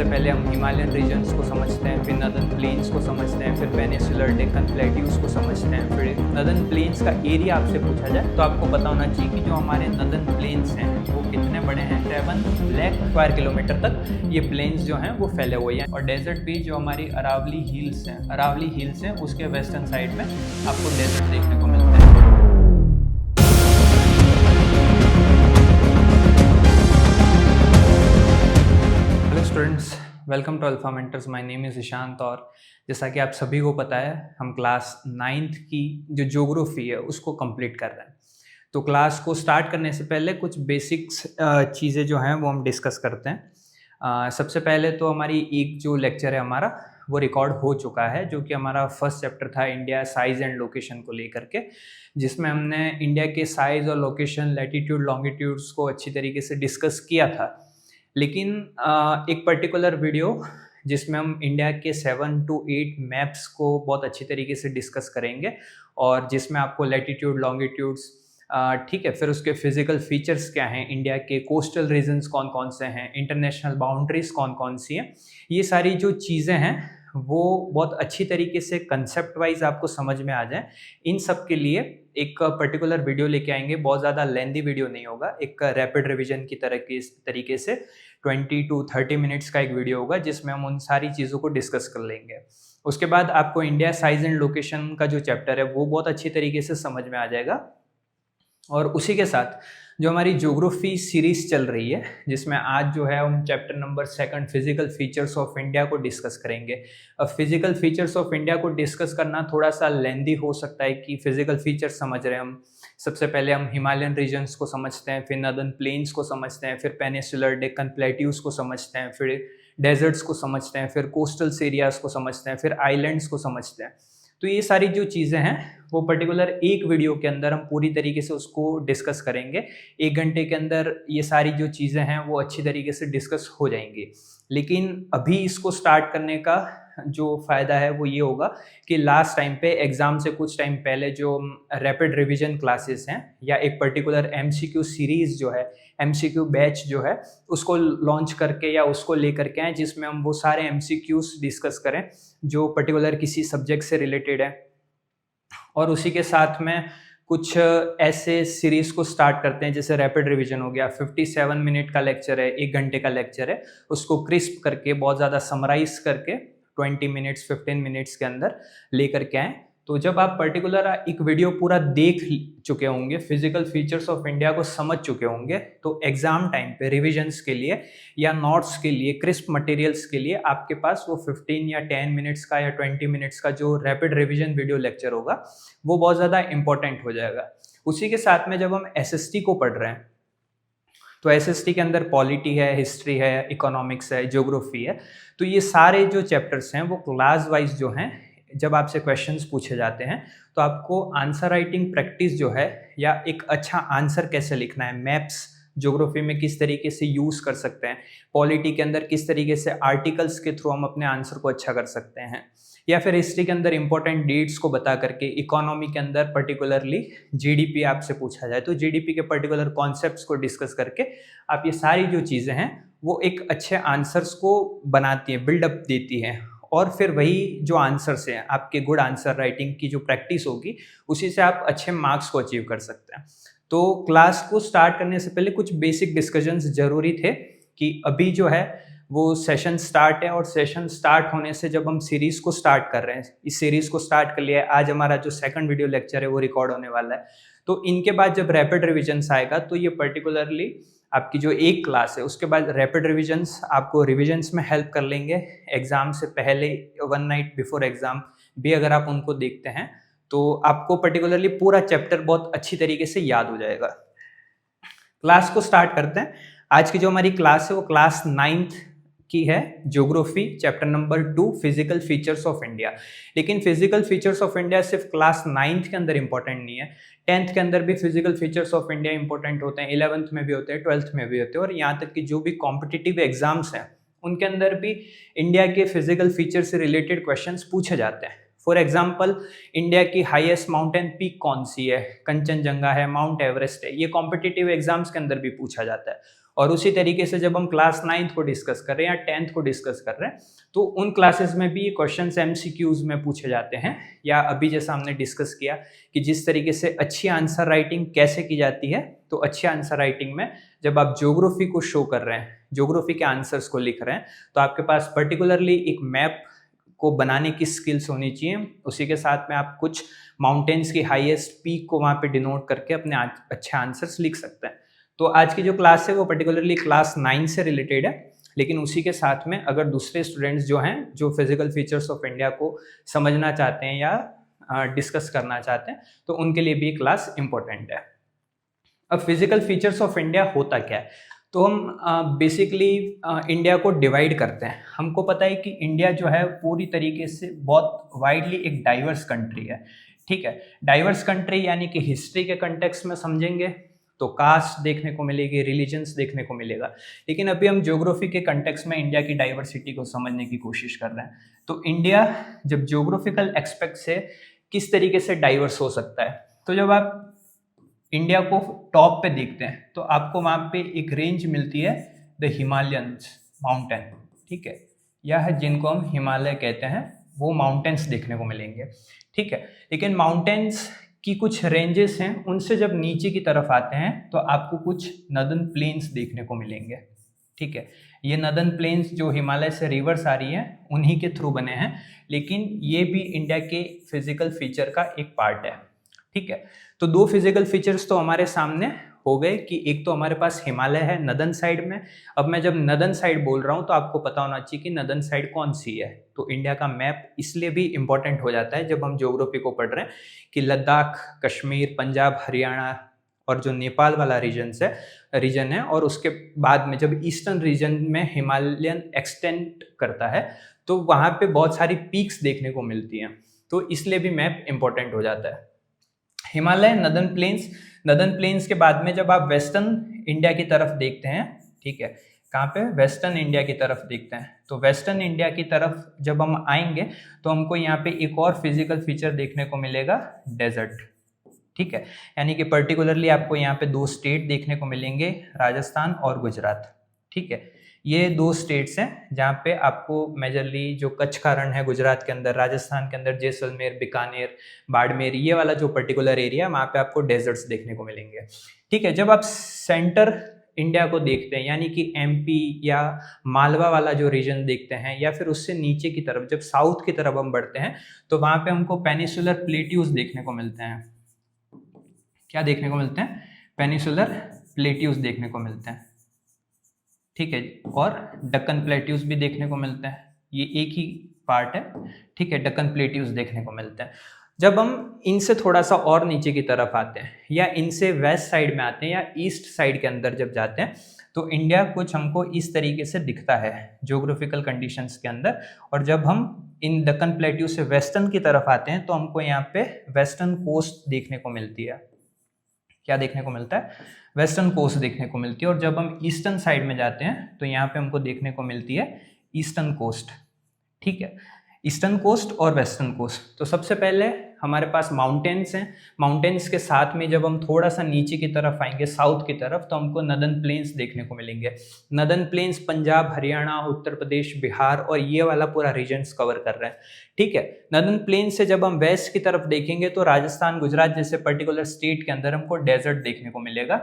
सबसे पहले हम हिमालयन रीजन्स को समझते हैं, फिर नदर्न प्लेन्स को समझते हैं, फिर पेनिसुलर डेक्कन प्लेट्यूज को समझते हैं। फिर नदर्न प्लेन्स का एरिया आपसे पूछा जाए तो आपको पता होना चाहिए कि जो हमारे नदर्न प्लेन्स हैं वो कितने बड़े हैं। 7 लाख स्क्वायर किलोमीटर तक ये प्लेन्स जो हैं वो फैले हुए हैं। और डेजर्ट भी जो हमारी अरावली हिल्स हैं उसके वेस्टर्न साइड में आपको डेजर्ट देखने को मिलते हैं। Students, welcome to alpha mentors. My name is Ishant और जैसा कि आप सभी को पता है हम क्लास 9th की जो ज्योग्राफी है उसको कंप्लीट कर रहे हैं। तो क्लास को स्टार्ट करने से पहले कुछ बेसिक्स चीज़ें जो हैं वो हम डिस्कस करते हैं। सबसे पहले तो हमारी एक जो लेक्चर है हमारा वो रिकॉर्ड हो चुका है, जो कि हमारा फर्स्ट चैप्टर था इंडिया साइज़ एंड लोकेशन को लेकर के, जिसमें हमने इंडिया के साइज़ और लोकेशन, लैटिट्यूड, लॉन्गिट्यूड्स को अच्छी तरीके से डिस्कस किया था। लेकिन एक पर्टिकुलर वीडियो जिसमें हम इंडिया के 7 to 8 मैप्स को बहुत अच्छी तरीके से डिस्कस करेंगे और जिसमें आपको लैटिट्यूड, लॉन्गिट्यूड्स, ठीक है, फिर उसके फिजिकल फीचर्स क्या हैं, इंडिया के कोस्टल रीजन्स कौन कौन से हैं, इंटरनेशनल बाउंड्रीज कौन कौन सी हैं, ये सारी जो चीज़ें हैं वो बहुत अच्छी तरीके से कंसेप्ट वाइज आपको समझ में आ जाए। इन सब के लिए एक पर्टिकुलर वीडियो लेके आएंगे। बहुत ज़्यादा लेंदी वीडियो नहीं होगा, एक रैपिड रिवीजन की तरह के तरीके से 20 to 30 मिनट्स का एक वीडियो होगा जिसमें हम उन सारी चीज़ों को डिस्कस कर लेंगे। उसके बाद आपको इंडिया साइज एंड लोकेशन का जो चैप्टर है वो बहुत अच्छी तरीके से समझ में आ जाएगा। और उसी के साथ जो हमारी ज्योग्राफी सीरीज चल रही है, जिसमें आज जो है हम chapter number 2 physical features of India को डिस्कस करेंगे। अब फिजिकल फीचर्स ऑफ इंडिया को डिस्कस करना थोड़ा सा लेंदी हो सकता है कि फिजिकल फीचर्स समझ रहे हैं हम। सबसे पहले हम हिमालयन रीजन्स को समझते हैं, फिर नदर्न प्लेन्स को समझते हैं, फिर पेनिसुलर डेक्कन प्लेट्यूज को समझते हैं, फिर डेजर्ट्स को समझते हैं, फिर कोस्टल एरियाज को समझते हैं, फिर आइलैंड्स को समझते हैं। तो ये सारी जो चीज़ें हैं वो पर्टिकुलर एक वीडियो के अंदर हम पूरी तरीके से उसको डिस्कस करेंगे। 1 घंटे के अंदर ये सारी जो चीज़ें हैं वो अच्छी तरीके से डिस्कस हो जाएंगी। लेकिन अभी इसको स्टार्ट करने का जो फ़ायदा है वो ये होगा कि लास्ट टाइम पे एग्ज़ाम से कुछ टाइम पहले जो रैपिड रिवीजन क्लासेस हैं या एक पर्टिकुलर MCQ सीरीज़ जो है, MCQ बैच जो है, उसको लॉन्च करके या उसको लेकर के आए जिसमें हम वो सारे MCQs डिस्कस करें जो पर्टिकुलर किसी सब्जेक्ट से रिलेटेड है। और उसी के साथ में कुछ ऐसे सीरीज़ को स्टार्ट करते हैं जैसे रैपिड रिवीजन हो गया, 57 मिनट का लेक्चर है, 1 घंटे का लेक्चर है, उसको क्रिस्प करके बहुत ज़्यादा समराइज करके 20 मिनट्स 15 मिनट्स के अंदर लेकर के आएँ। तो जब आप पर्टिकुलर एक वीडियो पूरा देख चुके होंगे, फिजिकल फीचर्स ऑफ इंडिया को समझ चुके होंगे, तो एग्जाम टाइम पे रिविजन्स के लिए या नोट्स के लिए, क्रिस्प मटेरियल्स के लिए आपके पास वो 15 या 10 मिनट्स का या 20 मिनट्स का जो रैपिड रिविजन वीडियो लेक्चर होगा वो बहुत ज़्यादा इंपॉर्टेंट हो जाएगा। उसी के साथ में जब हम SST को पढ़ रहे हैं तो SST के अंदर पॉलिटी है, हिस्ट्री है, इकोनॉमिक्स है, ज्योग्राफी है, तो ये सारे जो चैप्टर्स हैं वो क्लास वाइज जो हैं, जब आपसे क्वेश्चंस पूछे जाते हैं तो आपको आंसर राइटिंग प्रैक्टिस जो है या एक अच्छा आंसर कैसे लिखना है, मैप्स ज्योग्राफी में किस तरीके से यूज़ कर सकते हैं, पॉलिटी के अंदर किस तरीके से आर्टिकल्स के थ्रू हम अपने आंसर को अच्छा कर सकते हैं, या फिर हिस्ट्री के अंदर इंपॉर्टेंट डेट्स को बता करके, इकोनॉमी के अंदर पर्टिकुलरली GDP आपसे पूछा जाए तो GDP के पर्टिकुलर कॉन्सेप्ट्स को डिस्कस करके आप ये सारी जो चीज़ें हैं वो एक अच्छे आंसर्स को बनाती हैं, बिल्डअप देती हैं। और फिर वही जो आंसर्स हैं, आपके गुड आंसर राइटिंग की जो प्रैक्टिस होगी उसी से आप अच्छे मार्क्स को अचीव कर सकते हैं। तो क्लास को स्टार्ट करने से पहले कुछ बेसिक डिस्कशंस जरूरी थे कि अभी जो है वो सेशन स्टार्ट है और सेशन स्टार्ट होने से जब हम सीरीज को स्टार्ट कर रहे हैं, इस सीरीज को स्टार्ट कर लिया है, आज हमारा जो 2nd वीडियो लेक्चर है वो रिकॉर्ड होने वाला है। तो इनके बाद जब रैपिड रिविजन्स आएगा तो ये पर्टिकुलरली आपकी जो एक क्लास है उसके बाद रैपिड रिविजन्स आपको रिविजन्स में हेल्प कर लेंगे। एग्जाम से पहले 1 नाइट बिफोर एग्जाम भी अगर आप उनको देखते हैं तो आपको पर्टिकुलरली पूरा चैप्टर बहुत अच्छी तरीके से याद हो जाएगा। क्लास को स्टार्ट करते हैं। आज की जो हमारी क्लास है वो क्लास 9th की है, geography chapter number 2 physical features of India. लेकिन फिजिकल फीचर्स ऑफ इंडिया सिर्फ क्लास 9th के अंदर इंपॉर्टेंट नहीं है, 10th के अंदर भी physical features of India important होते हैं, 11th में भी होते हैं, 12th में भी होते हैं, और यहाँ तक कि जो भी कॉम्पिटिटिव एग्जाम्स हैं उनके अंदर भी इंडिया के फिजिकल फीचर से रिलेटेड क्वेश्चंस पूछे जाते हैं। फॉर एग्जाम्पल, इंडिया की हाईएस्ट माउंटेन पीक कौन सी है, कंचनजंगा है, माउंट एवरेस्ट है, ये कॉम्पिटिटिव एग्जाम्स के अंदर भी पूछा जाता है। और उसी तरीके से जब हम क्लास 9th को डिस्कस कर रहे हैं या 10th को डिस्कस कर रहे हैं तो उन क्लासेस में भी क्वेश्चंस एमसीक्यूज में पूछे जाते हैं, या अभी जैसा हमने डिस्कस किया कि जिस तरीके से अच्छी आंसर राइटिंग कैसे की जाती है, तो अच्छी आंसर राइटिंग में जब आप ज्योग्राफी को शो कर रहे हैं, ज्योग्राफी के आंसर्स को लिख रहे हैं, तो आपके पास पर्टिकुलरली एक मैप को बनाने की स्किल्स होनी चाहिए। उसी के साथ में आप कुछ माउंटेन्स की हाईएस्ट पीक को वहाँ पे डिनोट करके अपने अच्छे आंसर्स लिख सकते हैं। तो आज की जो क्लास है वो पर्टिकुलरली क्लास 9 से रिलेटेड है, लेकिन उसी के साथ में अगर दूसरे स्टूडेंट्स जो हैं जो फिजिकल फीचर्स ऑफ इंडिया को समझना चाहते हैं या डिस्कस करना चाहते हैं तो उनके लिए भी ये क्लास इंपॉर्टेंट है। अब फिजिकल फीचर्स ऑफ इंडिया होता क्या है, तो हम बेसिकली इंडिया को डिवाइड करते हैं। हमको पता है कि इंडिया जो है पूरी तरीके से बहुत वाइडली एक डाइवर्स कंट्री है, ठीक है। डाइवर्स कंट्री यानी कि हिस्ट्री के कंटेक्स्ट में समझेंगे तो कास्ट देखने को मिलेगी, रिलीजन्स देखने को मिलेगा, लेकिन अभी हम ज्योग्राफी के कंटेक्स्ट में इंडिया की डाइवर्सिटी को समझने की कोशिश कर रहे हैं। तो इंडिया जब ज्योग्राफिकल एस्पेक्ट से किस तरीके से डाइवर्स हो सकता है, तो जब आप इंडिया को टॉप पे देखते हैं तो आपको वहाँ पे एक रेंज मिलती है द हिमालयंस माउंटेन, ठीक है, यह जिनको हम हिमालय कहते हैं वो माउंटेन्स देखने को मिलेंगे, ठीक है। लेकिन माउंटेन्स की कुछ रेंजेस हैं, उनसे जब नीचे की तरफ आते हैं तो आपको कुछ नदर्न प्लेन्स देखने को मिलेंगे, ठीक है। ये नदर्न प्लेन्स जो हिमालय से रिवर्स आ रही हैं उन्हीं के थ्रू बने हैं, लेकिन ये भी इंडिया के फिजिकल फीचर का एक पार्ट है, ठीक है। तो दो फिजिकल फीचर्स तो हमारे सामने हो गए कि एक तो हमारे पास हिमालय है नदर्न साइड में। अब मैं जब नदर्न साइड बोल रहा हूँ तो आपको पता होना चाहिए कि नदर्न साइड कौन सी है। तो इंडिया का मैप इसलिए भी इम्पोर्टेंट हो जाता है जब हम ज्योग्राफी को पढ़ रहे हैं कि लद्दाख, कश्मीर, पंजाब, हरियाणा और जो नेपाल वाला रीजन है और उसके बाद में जब ईस्टर्न रीजन में हिमालयन एक्सटेंड करता है तो वहाँ पे बहुत सारी पीक्स देखने को मिलती हैं, तो इसलिए भी मैप इम्पोर्टेंट हो जाता है। हिमालय, नदर्न प्लेन्स के बाद में जब आप वेस्टर्न इंडिया की तरफ देखते हैं, ठीक है, कहाँ पे, वेस्टर्न इंडिया की तरफ देखते हैं, तो वेस्टर्न इंडिया की तरफ जब हम आएंगे तो हमको यहाँ पे एक और फिजिकल फीचर देखने को मिलेगा, डेजर्ट, ठीक है। यानी कि पर्टिकुलरली आपको यहाँ पे दो स्टेट देखने को मिलेंगे, राजस्थान और गुजरात, ठीक है। ये दो स्टेट्स हैं जहाँ पे आपको मेजरली जो कच्छ का रण है गुजरात के अंदर, राजस्थान के अंदर जैसलमेर, बीकानेर, बाड़मेर, ये वाला जो पर्टिकुलर एरिया वहाँ पे आपको डेजर्ट्स देखने को मिलेंगे, ठीक है। जब आप सेंटर इंडिया को देखते हैं यानी कि एमपी या मालवा वाला जो रीजन देखते हैं या फिर उससे नीचे की तरफ जब साउथ की तरफ हम बढ़ते हैं तो वहाँ पे हमको पेनिसुलर प्लेट्यूज देखने को मिलते हैं। क्या देखने को मिलते हैं? पेनिसुलर प्लेट्यूज देखने को मिलते हैं, ठीक है। और डक्कन प्लेट्यूज भी देखने को मिलते हैं, ये एक ही पार्ट है, ठीक है। डक्कन प्लेट्यूज देखने को मिलते हैं। जब हम इनसे थोड़ा सा और नीचे की तरफ आते हैं या इनसे वेस्ट साइड में आते हैं या ईस्ट साइड के अंदर जब जाते हैं तो इंडिया कुछ हमको इस तरीके से दिखता है ज्योग्राफिकल कंडीशंस के अंदर। और जब हम इन डक्कन प्लेट्यू से वेस्टर्न की तरफ आते हैं तो हमको यहाँ पे वेस्टर्न कोस्ट देखने को मिलती है। क्या देखने को मिलता है? वेस्टर्न कोस्ट देखने को मिलती है। और जब हम ईस्टर्न साइड में जाते हैं तो यहाँ पे हमको देखने को मिलती है ईस्टर्न कोस्ट, ठीक है। ईस्टर्न कोस्ट और वेस्टर्न कोस्ट। तो सबसे पहले हमारे पास माउंटेन्स हैं, माउंटेन्स के साथ में जब हम थोड़ा सा नीचे की तरफ आएंगे साउथ की तरफ तो हमको नदर्न प्लेन्स देखने को मिलेंगे। नदर्न प्लेन्स पंजाब, हरियाणा, उत्तर प्रदेश, बिहार और ये वाला पूरा रीजन्स कवर कर रहे हैं, ठीक है। नदर्न प्लेन्स से जब हम वेस्ट की तरफ देखेंगे तो राजस्थान, गुजरात जैसे पर्टिकुलर स्टेट के अंदर हमको डेजर्ट देखने को मिलेगा,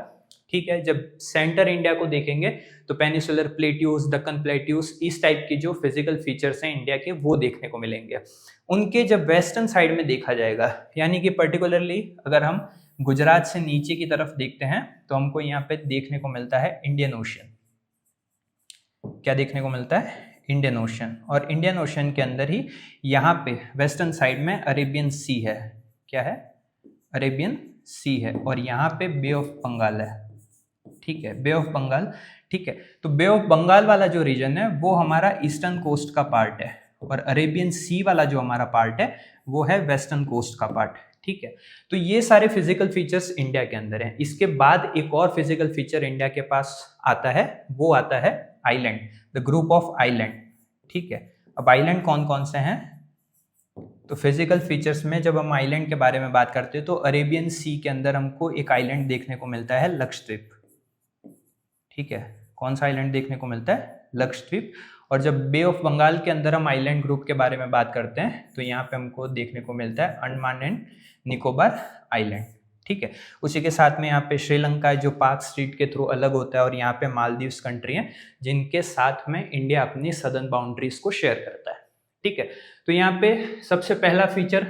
ठीक है। जब सेंटर इंडिया को देखेंगे तो पेनिसुलर प्लेट्यूज, डक्कन प्लेट्यूज, इस टाइप की जो फिजिकल फीचर्स हैं इंडिया के वो देखने को मिलेंगे। उनके जब वेस्टर्न साइड में देखा जाएगा यानी कि पर्टिकुलरली अगर हम गुजरात से नीचे की तरफ देखते हैं तो हमको यहाँ पे देखने को मिलता है इंडियन ओशन। क्या देखने को मिलता है? Indian ocean. और इंडियन ओशन के अंदर ही यहाँ पे वेस्टर्न साइड में अरेबियन सी है। क्या है? अरेबियन सी है। और यहाँ पे बे ऑफ बंगाल है, ठीक है, बे ऑफ बंगाल, ठीक है। तो बे ऑफ बंगाल वाला जो रीजन है वो हमारा ईस्टर्न कोस्ट का पार्ट है और अरेबियन सी वाला जो हमारा पार्ट है वो है वेस्टर्न कोस्ट का पार्ट, ठीक है। तो ये सारे फिजिकल फीचर्स इंडिया के अंदर हैं। इसके बाद एक और फिजिकल फीचर इंडिया के पास आता है, वो आता है island, the group of island, ठीक है। अब आइलैंड कौन कौन से हैं? तो फिजिकल फीचर्स में जब हम आइलैंड के बारे में बात करते हैं तो अरेबियन सी के अंदर हमको एक आइलैंड देखने को मिलता है लक्षद्वीप, ठीक है। कौन सा आइलैंड देखने को मिलता है? लक्षद्वीप। और जब बे ऑफ बंगाल के अंदर हम आइलैंड ग्रुप के बारे में बात करते हैं तो यहाँ पे हमको देखने को मिलता है अंडमान एंड निकोबार आइलैंड, ठीक है। उसी के साथ में यहाँ पे श्रीलंका जो पाक स्ट्रीट के थ्रू अलग होता है, और यहाँ पे मालदीव्स कंट्री है जिनके साथ में इंडिया अपनी सदर्न बाउंड्रीज को शेयर करता है, ठीक है। तो यहाँ पे सबसे पहला फीचर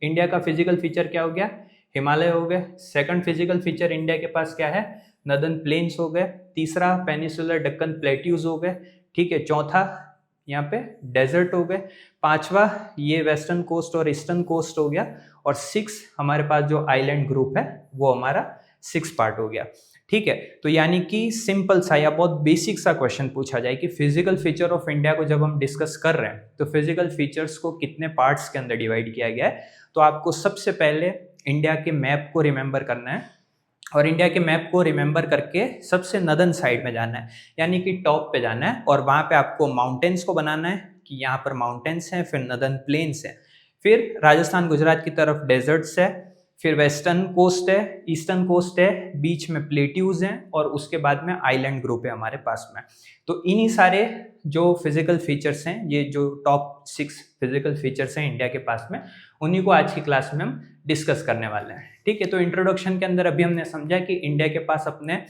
इंडिया का फिजिकल फीचर क्या हो गया? हिमालय हो गए। सेकंड फिजिकल फीचर इंडिया के पास क्या है? नदर्न प्लेन्स हो गए। तीसरा पेनिसुलर डक्कन प्लेट्यूज हो गए, ठीक है। चौथा यहाँ पे डेजर्ट हो गए। पांचवा ये वेस्टर्न कोस्ट और ईस्टर्न कोस्ट हो गया। और 6 हमारे पास जो आइलैंड ग्रुप है वो हमारा 6 पार्ट हो गया, ठीक है। तो यानी कि सिंपल सा या बहुत बेसिक सा क्वेश्चन पूछा जाए कि फिजिकल फीचर ऑफ इंडिया को जब हम डिस्कस कर रहे हैं तो फिजिकल फीचर्स को कितने पार्ट्स के अंदर डिवाइड किया गया है, तो आपको सबसे पहले इंडिया के मैप को रिमेंबर करना है। और इंडिया के मैप को रिमेंबर करके सबसे नदर्न साइड में जाना है, यानी कि टॉप पे जाना है, और वहां पे आपको माउंटेन्स को बनाना है कि यहाँ पर माउंटेन्स हैं, फिर नदर्न प्लेन्स हैं, फिर राजस्थान गुजरात की तरफ डेजर्ट्स है, फिर वेस्टर्न कोस्ट है, ईस्टर्न कोस्ट है, बीच में प्लेट्यूज हैं, और उसके बाद में आइलैंड ग्रुप है हमारे पास में। तो इन्हीं सारे जो फिजिकल फीचर्स हैं, ये जो टॉप 6 फिजिकल फीचर्स हैं इंडिया के पास में, उन्हीं को आज की क्लास में हम डिस्कस करने वाले हैं, ठीक है। तो इंट्रोडक्शन के अंदर अभी हमने समझा कि इंडिया के पास अपने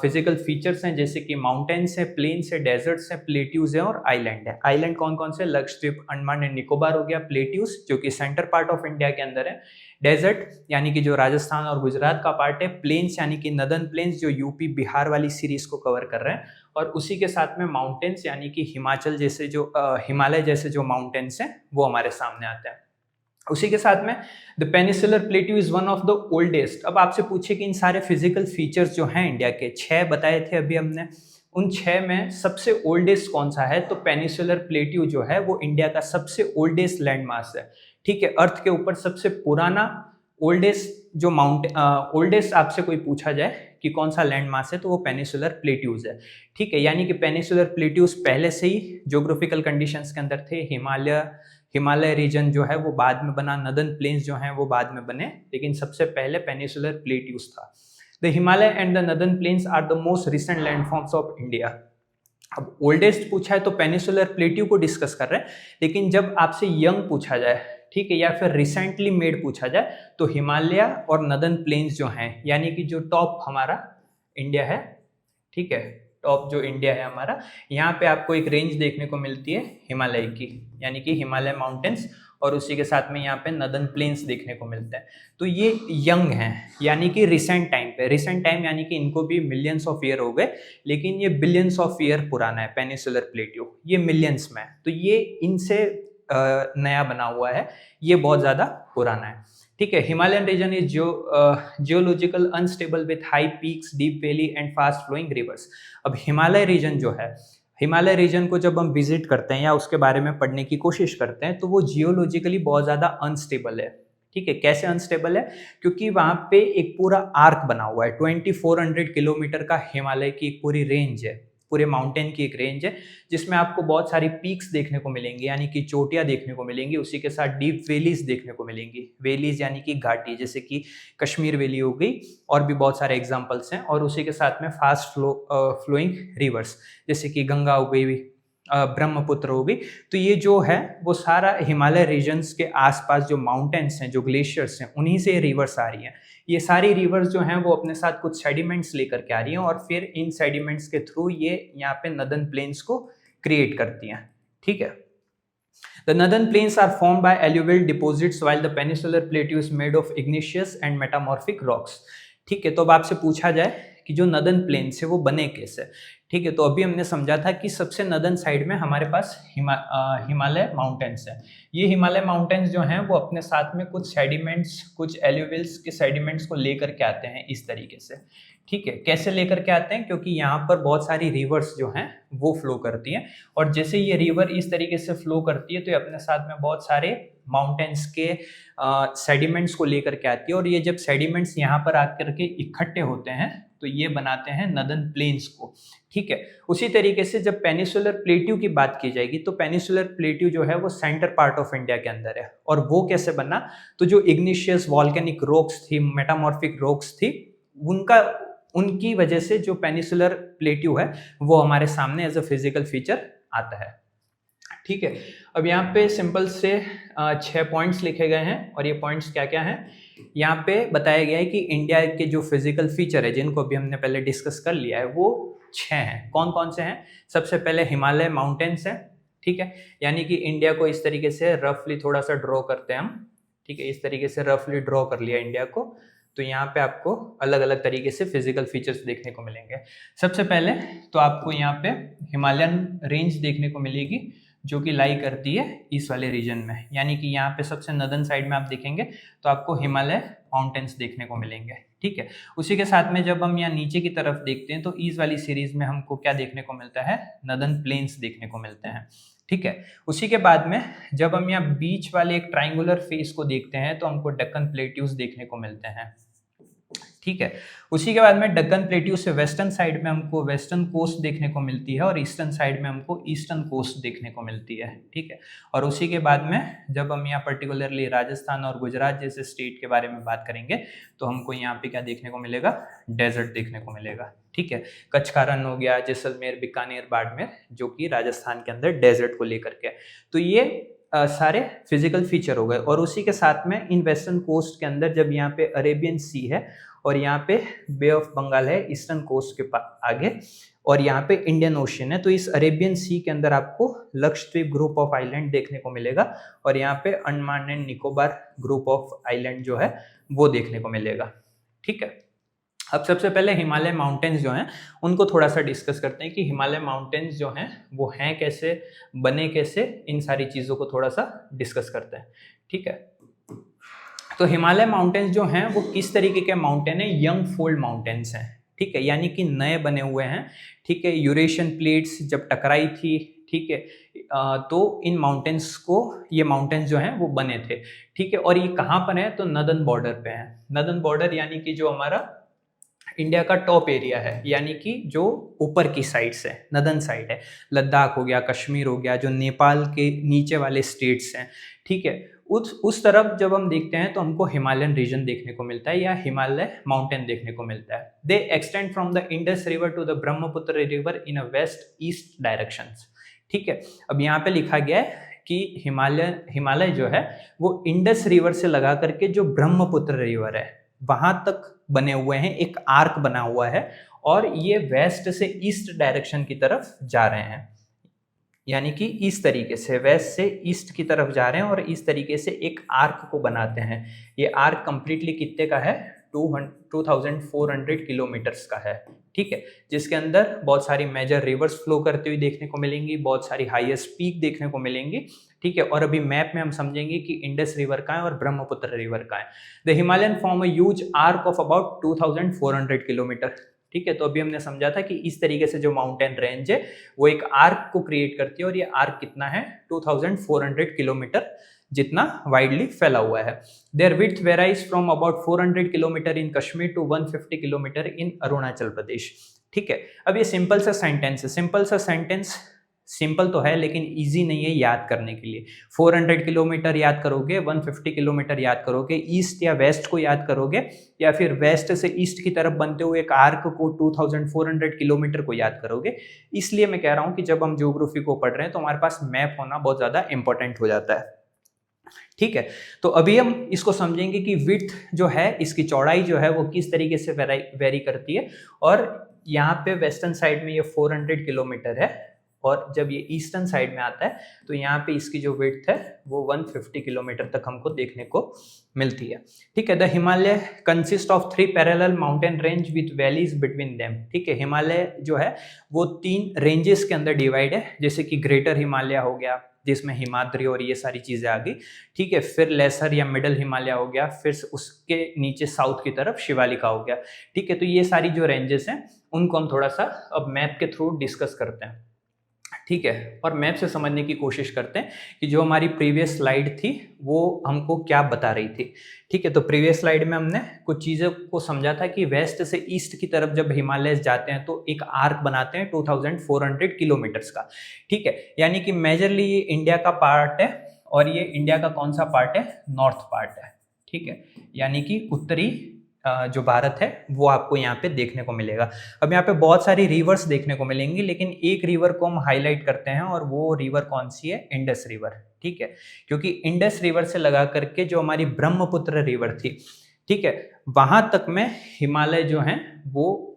फिजिकल फीचर्स हैं, जैसे कि माउंटेन्स है, प्लेन्स है, डेजर्ट्स है, प्लेट्यूज है और आइलैंड है। आइलैंड कौन कौन से? लक्षद्वीप, अंडमान एंड निकोबार हो गया। प्लेट्यूज जो कि सेंटर पार्ट ऑफ इंडिया के अंदर है। डेजर्ट यानी कि जो राजस्थान और गुजरात का पार्ट है। प्लेन्स यानी कि नदर्न प्लेन्स जो यूपी बिहार वाली सीरीज को कवर कर रहे हैं। और उसी के साथ में माउंटेन्स यानी कि हिमाचल जैसे जो हिमालय जैसे जो माउंटेन्स हैं वो हमारे सामने आते हैं। उसी के साथ में the peninsular plateau is one of the oldest. अब आपसे पूछे कि इन सारे फिजिकल फीचर्स जो हैं इंडिया के 6 बताए थे अभी हमने, उन 6 में सबसे ओल्डेस्ट कौन सा है? तो पेनिसुलर प्लेट्यू जो है वो इंडिया का सबसे ओल्डेस्ट लैंडमास है, ठीक है। अर्थ के ऊपर सबसे पुराना ओल्डेस्ट जो ओल्डेस्ट आपसे कोई पूछा जाए कि कौन सा लैंडमास है तो वो पेनिसुलर प्लेट्यूज है, ठीक है। यानी कि पेनिसुलर प्लेट्यूज पहले से ही ज्योग्राफिकल कंडीशंस के अंदर थे। हिमालय रीजन जो है वो बाद में बना, नदर्न प्लेन्स जो हैं वो बाद में बने, लेकिन सबसे पहले पेनिसुलर प्लेट्यूज था। The Himalaya and the northern plains are the most recent landforms of India. अब ओल्डेस्ट पूछा है तो पेनिसुलर प्लेट्यू को डिस्कस कर रहे हैं, लेकिन जब आपसे यंग पूछा जाए, ठीक है, या फिर रिसेंटली मेड पूछा जाए तो हिमालय और नदर्न प्लेन्स जो हैं, यानी कि जो टॉप हमारा इंडिया है, ठीक है, टॉप जो इंडिया है हमारा, यहाँ पे आपको एक रेंज देखने को मिलती है हिमालय की, यानी कि हिमालय माउंटेन्स, और उसी के साथ में यहाँ पे नदर्न प्लेन्स देखने को मिलता है। तो ये यंग हैं, यानी कि रिसेंट टाइम पे, रिसेंट टाइम यानी कि इनको भी मिलियंस ऑफ ईयर हो गए, लेकिन ये बिलियंस ऑफ ईयर पुराना है पेनिसुलर प्लेट्यू, ये मिलियंस में है। तो ये इनसे नया बना हुआ है, ये बहुत ज़्यादा पुराना है, ठीक है। Himalayan region is geological unstable with high peaks, deep valley and fast flowing rivers. अब हिमालय रीजन जो है, हिमालय रीजन को जब हम विजिट करते हैं या उसके बारे में पढ़ने की कोशिश करते हैं तो वो जियोलॉजिकली बहुत ज़्यादा अनस्टेबल है, ठीक है। कैसे अनस्टेबल है? क्योंकि वहाँ पे एक पूरा आर्क बना हुआ है, 2400 किलोमीटर का हिमालय की एक पूरी रेंज है, पूरे माउंटेन की एक रेंज है, जिसमें आपको बहुत सारी पीक्स देखने को मिलेंगी, यानी कि चोटियाँ देखने को मिलेंगी। उसी के साथ डीप वैलीज देखने को मिलेंगी, वैलीज यानी कि घाटी, जैसे कि कश्मीर वैली हो गई, और भी बहुत सारे एग्जांपल्स हैं। और उसी के साथ में फास्ट फ्लोइंग रिवर्स, जैसे कि गंगा हो गई, ब्रह्मपुत्र हो गई। तो ये जो है वो सारा हिमालय रीजन्स के आसपास जो माउंटेन्स हैं, जो ग्लेशियर्स हैं, उन्हीं से रिवर्स आ रही हैं। ये सारी रिवर्स जो हैं वो अपने साथ कुछ सेडिमेंट्स लेकर के आ रही हैं, और फिर इन सेडिमेंट्स के थ्रू ये यहाँ पे नदर्न प्लेन्स को क्रिएट करती हैं, ठीक है। The northern plains are formed by alluvial deposits while the peninsular plateau is made of igneous and metamorphic rocks, ठीक है। तो अब आपसे पूछा जाए कि जो नदर्न प्लेन्स है वो बने कैसे, ठीक है। तो अभी हमने समझा था कि सबसे नदर्न साइड में हमारे पास हिमालय माउंटेन्स है। ये हिमालय माउंटेन्स जो हैं वो अपने साथ में कुछ सेडिमेंट्स, कुछ एल्यूविल्स के सेडिमेंट्स को लेकर के आते हैं इस तरीके से, ठीक है। कैसे लेकर के आते हैं? क्योंकि यहाँ पर बहुत सारी रिवर्स जो हैं वो फ्लो करती हैं, और जैसे ये रिवर इस तरीके से फ्लो करती है तो ये अपने साथ में बहुत सारे माउंटेन्स के सेडिमेंट्स को लेकर के आती है, और ये जब सेडिमेंट्स यहाँ पर आकर के इकट्ठे होते हैं तो ये बनाते हैं नदर्न प्लेन्स को, ठीक है। उसी तरीके से जब पेनिसुलर प्लेट्यू की बात की जाएगी तो पेनिसुलर प्लेट्यू जो है वो सेंटर पार्ट ऑफ इंडिया के अंदर है, और वो कैसे बना? तो जो इग्निशियस वॉल्केनिक रॉक्स थी, मेटामॉर्फिक रॉक्स थी, उनका उनकी वजह से जो पेनिसुलर प्लेट्यू है वो हमारे सामने एज अ फिजिकल फीचर आता है। ठीक है, अब यहाँ पे सिंपल से 6 पॉइंट्स लिखे गए हैं और ये पॉइंट्स क्या क्या हैं यहाँ पे बताया गया है कि इंडिया के जो फिजिकल फीचर है जिनको अभी हमने पहले डिस्कस कर लिया है वो 6 हैं। कौन कौन से हैं? सबसे पहले हिमालय माउंटेन्स हैं, ठीक है, यानी कि इंडिया को इस तरीके से रफली थोड़ा सा ड्रॉ करते हैं हम, ठीक है, इस तरीके से रफली ड्रॉ कर लिया इंडिया को, तो यहाँ पे आपको अलग अलग तरीके से फिजिकल फीचर्स देखने को मिलेंगे। सबसे पहले तो आपको यहाँ पे हिमालयन रेंज देखने को मिलेगी जो कि लाई करती है इस वाले रीजन में, यानी कि यहाँ पे सबसे नदर्न साइड में आप देखेंगे तो आपको हिमालय माउंटेन्स देखने को मिलेंगे, ठीक है। उसी के साथ में जब हम यहाँ नीचे की तरफ देखते हैं तो ईस्ट वाली सीरीज में हमको क्या देखने को मिलता है? नदर्न प्लेन्स देखने को मिलते हैं, ठीक है। उसी के बाद में जब हम यहाँ बीच वाले एक ट्राइंगुलर फेस को देखते हैं तो हमको डक्कन प्लेट्यूज देखने को मिलते हैं, ठीक है। उसी के बाद में डक्कन प्लेट्यू से वेस्टर्न साइड में हमको वेस्टर्न कोस्ट देखने को मिलती है और ईस्टर्न साइड में हमको ईस्टर्न कोस्ट देखने को मिलती है, ठीक है। और उसी के बाद में जब हम यहाँ पर्टिकुलरली राजस्थान और गुजरात जैसे स्टेट के बारे में बात करेंगे तो हमको यहाँ पे क्या देखने को मिलेगा? डेजर्ट देखने को मिलेगा, ठीक है। कच्छ का रण हो गया, जैसलमेर, बीकानेर, बाड़मेर, जो कि राजस्थान के अंदर डेजर्ट को लेकर के, तो ये सारे फिजिकल फीचर हो गए। और उसी के साथ में इन वेस्टर्न कोस्ट के अंदर जब यहाँ पे अरेबियन सी है और यहाँ पे बे ऑफ बंगाल है ईस्टर्न कोस्ट के आगे, और यहाँ पे इंडियन ओशियन है, तो इस अरेबियन सी के अंदर आपको लक्षद्वीप ग्रुप ऑफ आइलैंड देखने को मिलेगा और यहाँ पे Andaman and Nicobar group of island जो है वो देखने को मिलेगा, ठीक है। अब सबसे पहले हिमालय माउंटेन्स जो हैं उनको थोड़ा सा डिस्कस करते हैं कि हिमालय माउंटेन्स जो हैं वो हैं कैसे, बने कैसे, इन सारी चीज़ों को थोड़ा सा डिस्कस करते हैं, ठीक है। तो हिमालय माउंटेन्स जो हैं वो किस तरीके के माउंटेन है? यंग फोल्ड माउंटेन्स हैं, ठीक है, यानी कि नए बने हुए हैं, ठीक है। यूरेशियन प्लेट्स जब टकराई थी, ठीक है, तो इन माउंटेन्स को, ये माउंटेन्स जो हैं वो बने थे, ठीक है। और ये कहाँ पर है? तो नदर्न बॉर्डर पे है। नदर्न बॉर्डर यानी कि जो हमारा इंडिया का टॉप एरिया है, यानी कि जो ऊपर की साइड से नदर्न साइड है, लद्दाख हो गया, कश्मीर हो गया, जो नेपाल के नीचे वाले स्टेट्स हैं, ठीक है, उस तरफ जब हम देखते हैं तो हमको हिमालयन रीजन देखने को मिलता है या हिमालय माउंटेन देखने को मिलता है। They extend from the Indus river to the Brahmaputra river in a west east directions, ठीक है। अब यहाँ पे लिखा गया है कि हिमालय जो है वो इंडस रिवर से लगा करके जो ब्रह्मपुत्र रिवर है वहां तक बने हुए हैं, एक आर्क बना हुआ है और ये वेस्ट से ईस्ट डायरेक्शन की तरफ जा रहे हैं, यानी कि इस तरीके से वेस्ट से ईस्ट की तरफ जा रहे हैं और इस तरीके से एक आर्क को बनाते हैं। ये आर्क कंप्लीटली कितने का है? 2400 किलोमीटर्स का है, ठीक है, जिसके अंदर बहुत सारी मेजर रिवर्स फ्लो करती हुई देखने को मिलेंगी, बहुत सारी हाईएस्ट पीक देखने को मिलेंगी, ठीक है। और अभी मैप में हम समझेंगे कि इंडस रिवर का है और ब्रह्मपुत्र रिवर का है। The Himalayan form a huge arc of about 2400 kilometre, ठीक है। तो अभी हमने समझा था कि इस तरीके से जो माउंटेन रेंज है वो एक आर्क को क्रिएट करती है और ये आर्क कितना है? 2400 किलोमीटर जितना वाइडली फैला हुआ है। Their width varies from about 400 kilometre in Kashmir to 150 kilometre in Arunachal Pradesh, ठीक है। अब ये सिंपल सा सेंटेंस है, सिंपल सा सेंटेंस सिंपल तो है लेकिन इजी नहीं है याद करने के लिए। 400 किलोमीटर याद करोगे, 150 किलोमीटर याद करोगे, ईस्ट या वेस्ट को याद करोगे, या फिर वेस्ट से ईस्ट की तरफ बनते हुए एक आर्क को 2400 किलोमीटर को याद करोगे। इसलिए मैं कह रहा हूं कि जब हम ज्योग्राफी को पढ़ रहे हैं तो हमारे पास मैप होना बहुत ज़्यादा इंपॉर्टेंट हो जाता है, ठीक है। तो अभी हम इसको समझेंगे कि विड्थ जो है, इसकी चौड़ाई जो है वो किस तरीके से वेरी करती है। और यहाँ पे वेस्टर्न साइड में ये 400 किलोमीटर है और जब ये ईस्टर्न साइड में आता है तो यहाँ पे इसकी जो विड्थ है वो 150 किलोमीटर तक हमको देखने को मिलती है, ठीक है। The Himalaya consist of 3 parallel mountain range with valleys between them, ठीक है। हिमालय जो है वो 3 रेंजेस के अंदर डिवाइड है, जैसे कि ग्रेटर हिमालय हो गया जिसमें हिमाद्री और ये सारी चीजें आ गई, ठीक है। फिर लेसर या मिडल हिमालय हो गया, फिर उसके नीचे साउथ की तरफ शिवालिका हो गया, ठीक है। तो ये सारी जो रेंजेस हैं उनको हम थोड़ा सा अब मैप के थ्रू डिस्कस करते हैं, ठीक है। और मैप से समझने की कोशिश करते हैं कि जो हमारी प्रीवियस स्लाइड थी वो हमको क्या बता रही थी, ठीक है। तो प्रीवियस स्लाइड में हमने कुछ चीज़ों को समझा था कि वेस्ट से ईस्ट की तरफ जब हिमालय जाते हैं तो एक आर्क बनाते हैं 2400 किलोमीटर्स का, ठीक है। यानी कि मेजरली ये इंडिया का पार्ट है और ये इंडिया का कौन सा पार्ट है? नॉर्थ पार्ट है, ठीक है, यानी कि उत्तरी जो भारत है वो आपको यहाँ पे देखने को मिलेगा। अब यहाँ पे बहुत सारी रिवर्स देखने को मिलेंगी, लेकिन एक रिवर को हम हाईलाइट करते हैं और वो रिवर कौन सी है? इंडस रिवर, ठीक है। क्योंकि इंडस रिवर से लगा करके जो हमारी ब्रह्मपुत्र रिवर थी, ठीक है, वहां तक में हिमालय जो है वो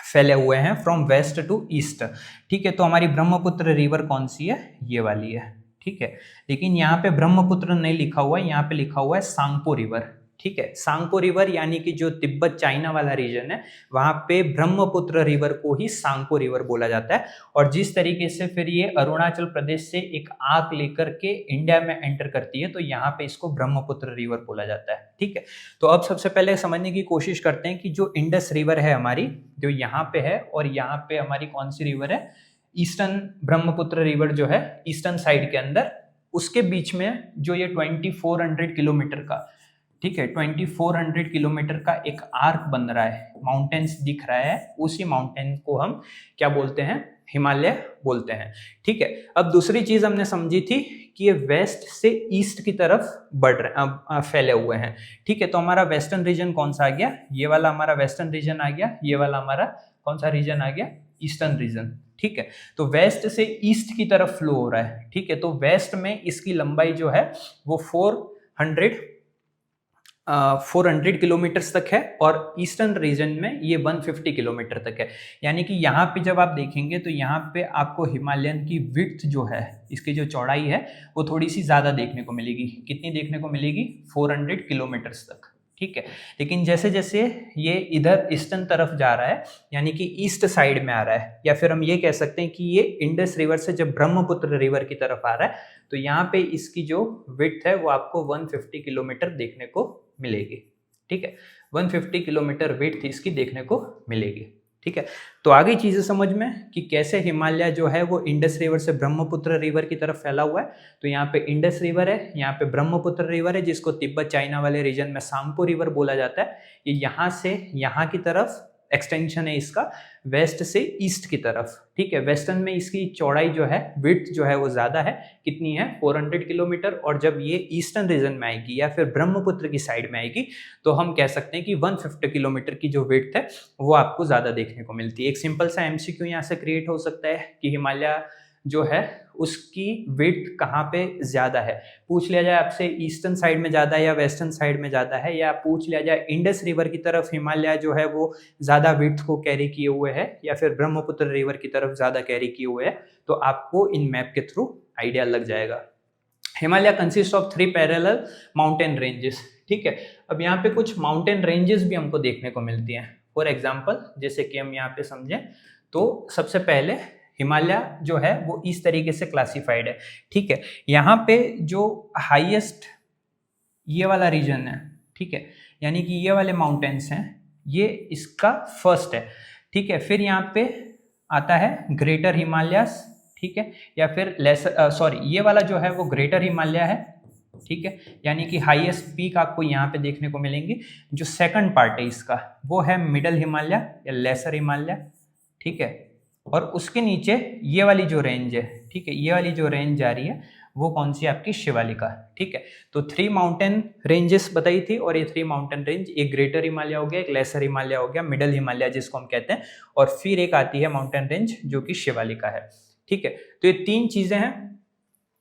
फैले हुए हैं फ्रॉम वेस्ट टू ईस्ट, ठीक है। तो हमारी ब्रह्मपुत्र रिवर कौन सी है? ये वाली है, ठीक है। लेकिन यहाँ पे ब्रह्मपुत्र नहीं लिखा हुआ है, यहाँ पे लिखा हुआ है सांगपो रिवर, ठीक है। सांगपो रिवर यानी कि जो तिब्बत चाइना वाला रीजन है वहां पे ब्रह्मपुत्र रिवर को ही सांगपो रिवर बोला जाता है। और जिस तरीके से फिर ये अरुणाचल प्रदेश से एक आग लेकर के इंडिया में एंटर करती है तो यहाँ पे इसको ब्रह्मपुत्र रिवर बोला जाता है, ठीक है। तो अब सबसे पहले समझने की कोशिश करते हैं कि जो इंडस रिवर है हमारी, जो यहाँ पे है, और यहाँ पे हमारी कौन सी रिवर है? ईस्टर्न ब्रह्मपुत्र रिवर जो है ईस्टर्न साइड के अंदर, उसके बीच में जो ये 2400 किलोमीटर का, ठीक है, 2400 किलोमीटर का एक आर्क बन रहा है, माउंटेन्स दिख रहा है, उसी माउंटेन को हम क्या बोलते हैं? हिमालय बोलते हैं, ठीक है। अब दूसरी चीज हमने समझी थी कि ये वेस्ट से ईस्ट की तरफ बढ़ रहे फैले हुए हैं, ठीक है। तो हमारा वेस्टर्न रीजन कौन सा आ गया? ये वाला हमारा वेस्टर्न रीजन आ गया। ये वाला हमारा कौन सा रीजन आ गया? ईस्टर्न रीजन, ठीक है। तो वेस्ट से ईस्ट की तरफ फ्लो हो रहा है, ठीक है। तो वेस्ट में इसकी लंबाई जो है वो 400 किलोमीटर तक है और ईस्टर्न रीजन में ये 150 किलोमीटर तक है। यानी कि यहाँ पे जब आप देखेंगे तो यहाँ पे आपको हिमालयन की विड्थ जो है, इसकी जो चौड़ाई है वो थोड़ी सी ज़्यादा देखने को मिलेगी। कितनी देखने को मिलेगी? 400 किलोमीटर तक, ठीक है। लेकिन जैसे जैसे ये इधर ईस्टर्न तरफ जा रहा है, यानी कि ईस्ट साइड में आ रहा है, या फिर हम ये कह सकते हैं कि ये इंडस रिवर से जब ब्रह्मपुत्र रिवर की तरफ आ रहा है तो यहाँ पे इसकी जो विड्थ है वो आपको 150 किलोमीटर देखने को मिलेगी, ठीक है। 150 किलोमीटर विड्थ इसकी देखने को मिलेगी, ठीक है। तो आगे चीजें समझ में कि कैसे हिमालय जो है वो इंडस रिवर से ब्रह्मपुत्र रिवर की तरफ फैला हुआ है। तो यहाँ पे इंडस रिवर है, यहाँ पे ब्रह्मपुत्र रिवर है, जिसको तिब्बत चाइना वाले रीजन में सांगपो रिवर बोला जाता है। ये यहाँ से यहाँ की तरफ एक्सटेंशन है इसका, वेस्ट से ईस्ट की तरफ, ठीक है। वेस्टर्न में इसकी चौड़ाई जो है, विड्थ जो है वो ज्यादा है, कितनी है? 400 किलोमीटर। और जब ये ईस्टर्न रीजन में आएगी या फिर ब्रह्मपुत्र की साइड में आएगी तो हम कह सकते हैं कि 150 किलोमीटर की जो विड्थ है वो आपको ज्यादा देखने को मिलती है। एक सिंपल सा एमसीक्यू यहाँ से क्रिएट हो सकता है कि हिमालय जो है उसकी विड्थ कहाँ पे ज्यादा है। पूछ लिया जाए आपसे ईस्टर्न साइड में ज्यादा है या वेस्टर्न साइड में ज्यादा है, या पूछ लिया जाए इंडस रिवर की तरफ हिमालय जो है वो ज्यादा विड्थ को कैरी किए हुए है या फिर ब्रह्मपुत्र रिवर की तरफ ज्यादा कैरी किए हुए है, तो आपको इन मैप के थ्रू आइडिया लग जाएगा। Himalaya consist of 3 parallel mountain ranges, ठीक है। अब यहाँ पे कुछ माउंटेन रेंजेस भी हमको देखने को मिलती हैं। फॉर एग्जाम्पल जैसे कि हम यहाँ पे समझें तो सबसे पहले हिमालय जो है वो इस तरीके से क्लासिफाइड है, ठीक है। यहाँ पे जो हाईएस्ट ये वाला रीजन है, ठीक है, यानी कि ये वाले माउंटेन्स हैं, ये इसका फर्स्ट है, ठीक है। फिर यहाँ पे आता है ग्रेटर हिमालयस, ठीक है, या फिर लेसर ये वाला जो है वो ग्रेटर हिमालय है, ठीक है, यानी कि हाईएस्ट पीक आपको यहाँ पे देखने को मिलेंगे। जो सेकंड पार्ट है इसका वो है मिडल हिमालय या लेसर हिमालय, ठीक है। और उसके नीचे ये वाली जो रेंज है, ठीक है, ये वाली जो रेंज जा रही है वो कौन सी? आपकी शिवालिका, ठीक है। तो 3 माउंटेन रेंजेस बताई थी और ये 3 माउंटेन रेंज, एक ग्रेटर हिमालय हो गया, एक लेसर हिमालय हो गया, मिडल हिमालय जिसको हम कहते हैं, और फिर एक आती है माउंटेन रेंज जो कि शिवालिका है, ठीक है। तो ये 3 चीजें हैं।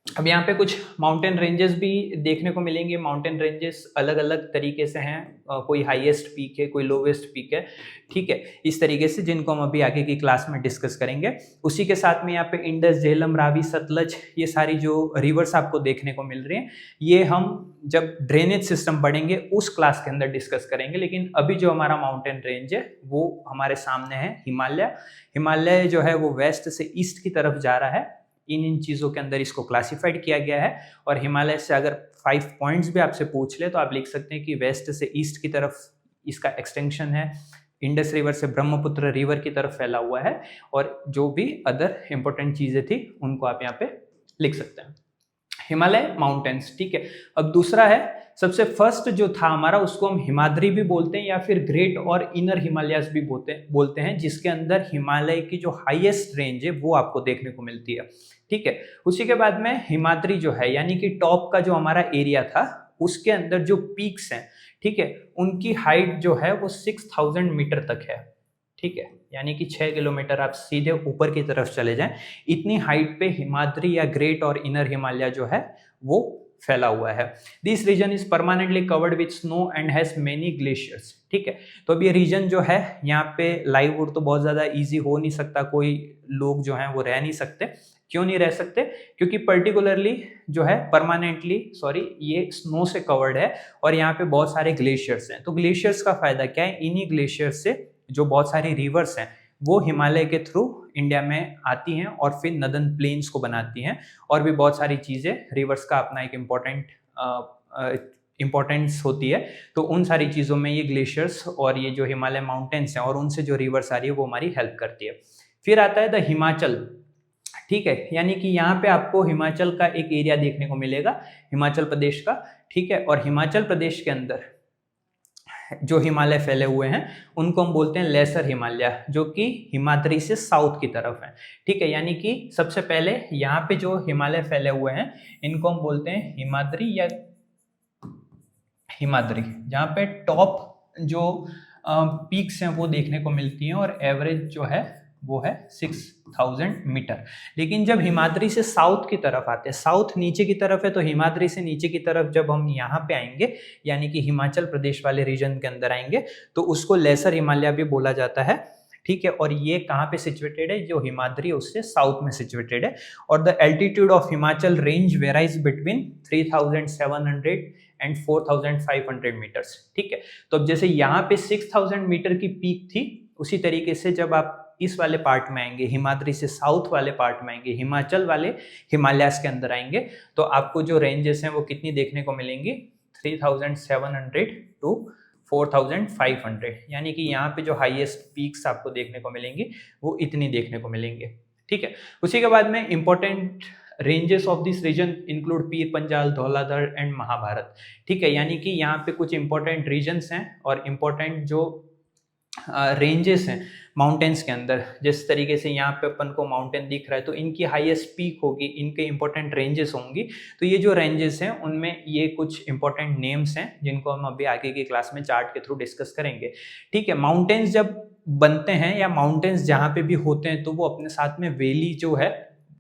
अब यहाँ पे कुछ माउंटेन रेंजेस भी देखने को मिलेंगे। माउंटेन रेंजेस अलग अलग तरीके से हैं, कोई हाईएस्ट पीक है, कोई लोवेस्ट पीक है, ठीक है, इस तरीके से, जिनको हम अभी आगे की क्लास में डिस्कस करेंगे। उसी के साथ में यहाँ पे इंडस, झेलम, रावी, सतलज, ये सारी जो रिवर्स आपको देखने को मिल रही हैं, ये हम जब ड्रेनेज सिस्टम पढ़ेंगे उस क्लास के अंदर डिस्कस करेंगे। लेकिन अभी जो हमारा माउंटेन रेंज है वो हमारे सामने है हिमालय। हिमालय जो है वो वेस्ट से ईस्ट की तरफ जा रहा है, इन चीज़ों के अंदर इसको क्लासिफाइड किया गया है। और हिमालय से अगर 5 पॉइंट्स भी आपसे पूछ ले तो आप लिख सकते हैं कि वेस्ट से ईस्ट की तरफ इसका एक्सटेंशन है, इंडस रिवर से ब्रह्मपुत्र रिवर की तरफ फैला हुआ है, और जो भी अदर इंपॉर्टेंट चीज़ें थी उनको आप यहाँ पे लिख सकते हैं। हिमालय माउंटेन्स, ठीक है। अब दूसरा है, सबसे फर्स्ट जो था हमारा उसको हम हिमाद्री भी बोलते हैं या फिर ग्रेट और इनर हिमालयस भी बोलते हैं, जिसके अंदर हिमालय की जो हाईएस्ट रेंज है वो आपको देखने को मिलती है, ठीक है। उसी के बाद में हिमाद्री जो है, यानी कि टॉप का जो हमारा एरिया था उसके अंदर जो पीक्स हैं, ठीक है, उनकी हाइट जो है वो 6000 मीटर तक है, ठीक है, यानी कि 6 किलोमीटर आप सीधे ऊपर की तरफ चले जाएं, इतनी हाइट पे हिमाद्री या ग्रेट और इनर हिमालय जो है वो फैला हुआ है। This region is permanently covered with snow and has many glaciers, ठीक है। तो अब ये रीजन जो है, यहाँ पे लाइववुड तो बहुत ज्यादा इजी हो नहीं सकता, कोई लोग जो हैं वो रह नहीं सकते। क्यों नहीं रह सकते? क्योंकि पर्टिकुलरली जो है परमानेंटली ये स्नो से कवर्ड है और यहाँ पे बहुत सारे ग्लेशियर्स हैं। तो ग्लेशियर्स का फायदा क्या है? इन्हीं ग्लेशियर्स से जो बहुत सारी रिवर्स हैं वो हिमालय के थ्रू इंडिया में आती हैं और फिर नदन प्लेन्स को बनाती हैं, और भी बहुत सारी चीज़ें, रिवर्स का अपना एक इम्पोर्टेंस होती है। तो उन सारी चीज़ों में ये ग्लेशियर्स और ये जो हिमालय माउंटेन्स हैं और उनसे जो रिवर्स आ रही है वो हमारी हेल्प करती है। फिर आता है द हिमाचल, ठीक है, यानी कि यहाँ पे आपको हिमाचल का एक एरिया देखने को मिलेगा, हिमाचल प्रदेश का, ठीक है। और हिमाचल प्रदेश के अंदर जो हिमालय फैले हुए हैं उनको हम बोलते हैं लेसर हिमालय, जो कि हिमाद्री से साउथ की तरफ है, ठीक है। यानी कि सबसे पहले यहाँ पे जो हिमालय फैले हुए हैं इनको हम बोलते हैं हिमाद्री या हिमाद्री, जहाँ पे टॉप जो पीक्स हैं वो देखने को मिलती हैं और एवरेज जो है वो है 6000 मीटर। लेकिन जब हिमाद्री से साउथ की तरफ आते हैं, साउथ नीचे की तरफ है, तो हिमाद्री से नीचे की तरफ जब हम यहाँ पे आएंगे, यानी कि हिमाचल प्रदेश वाले रीजन के अंदर आएंगे, तो उसको लेसर हिमालय भी बोला जाता है, ठीक है। और ये कहाँ पे सिचुएटेड है? जो हिमाद्री उससे साउथ में सिचुएटेड है। और the altitude of Himachal range varies between 3700 and 4500 metres, ठीक है। तो अब जैसे यहाँ पे 6000 मीटर की पीक थी, उसी तरीके से जब आप इस वाले पार्ट में आएंगे, हिमाद्री से साउथ वाले पार्ट में आएंगे, हिमाचल वाले हिमालयास के अंदर आएंगे, तो आपको जो रेंजेस हैं वो कितनी देखने को मिलेंगी? 3700 टू 4500, यानी कि यहाँ पे जो हाईएस्ट पीक्स आपको देखने को मिलेंगी वो इतनी देखने को मिलेंगे, ठीक है। उसी के बाद में important ranges of this region include Pir Panjal, Dhauladhar and Mahabharat, ठीक है। यानी कि यहाँ पे कुछ इंपॉर्टेंट रीजन्स हैं और इंपॉर्टेंट जो रेंजेस हैं माउंटेन्स के अंदर, जिस तरीके से यहाँ पे अपन को माउंटेन दिख रहा है, तो इनकी हाईएस्ट पीक होगी, इनके इंपॉर्टेंट रेंजेस होंगी। तो ये जो रेंजेस हैं उनमें ये कुछ इंपॉर्टेंट नेम्स हैं जिनको हम अभी आगे की क्लास में चार्ट के थ्रू डिस्कस करेंगे, ठीक है। माउंटेन्स जब बनते हैं या माउंटेन्स जहाँ पे भी होते हैं, तो वो अपने साथ में वैली जो है,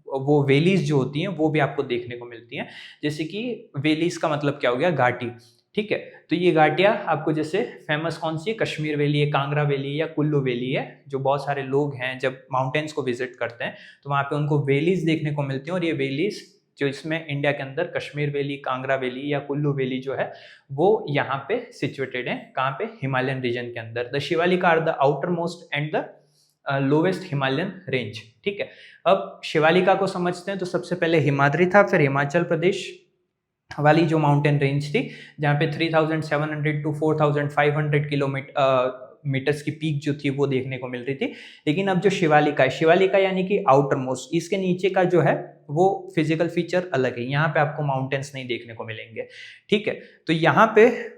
वो वेलीज जो होती हैं वो भी आपको देखने को मिलती हैं। जैसे कि वेलीज का मतलब क्या हो गया? घाटी, ठीक है। तो ये घाटियाँ आपको जैसे फेमस कौन सी है? कश्मीर वैली है, कांगड़ा वैली है या कुल्लू वैली है। जो बहुत सारे लोग हैं जब माउंटेन्स को विजिट करते हैं तो वहाँ पे उनको वैलीज देखने को मिलती हैं, और ये वैलीज जो इसमें इंडिया के अंदर कश्मीर वैली, कांगड़ा वैली या कुल्लू वैली जो है वो यहाँ पे सिचुएटेड है। कहाँ पे? हिमालयन रीजन के अंदर। The Shivaliks are the outermost and the lowest Himalayan range, ठीक है। अब शिवालिका को समझते हैं, तो सबसे पहले हिमाद्री था, फिर हिमाचल प्रदेश वाली जो माउंटेन रेंज थी जहाँ पे 3700 टू 4500 मीटर्स की पीक जो थी वो देखने को मिल रही थी। लेकिन अब जो शिवालिका है, शिवालिका यानी कि आउटर मोस्ट, इसके नीचे का जो है वो फिजिकल फीचर अलग है, यहाँ पे आपको माउंटेन्स नहीं देखने को मिलेंगे, ठीक है। तो यहाँ पे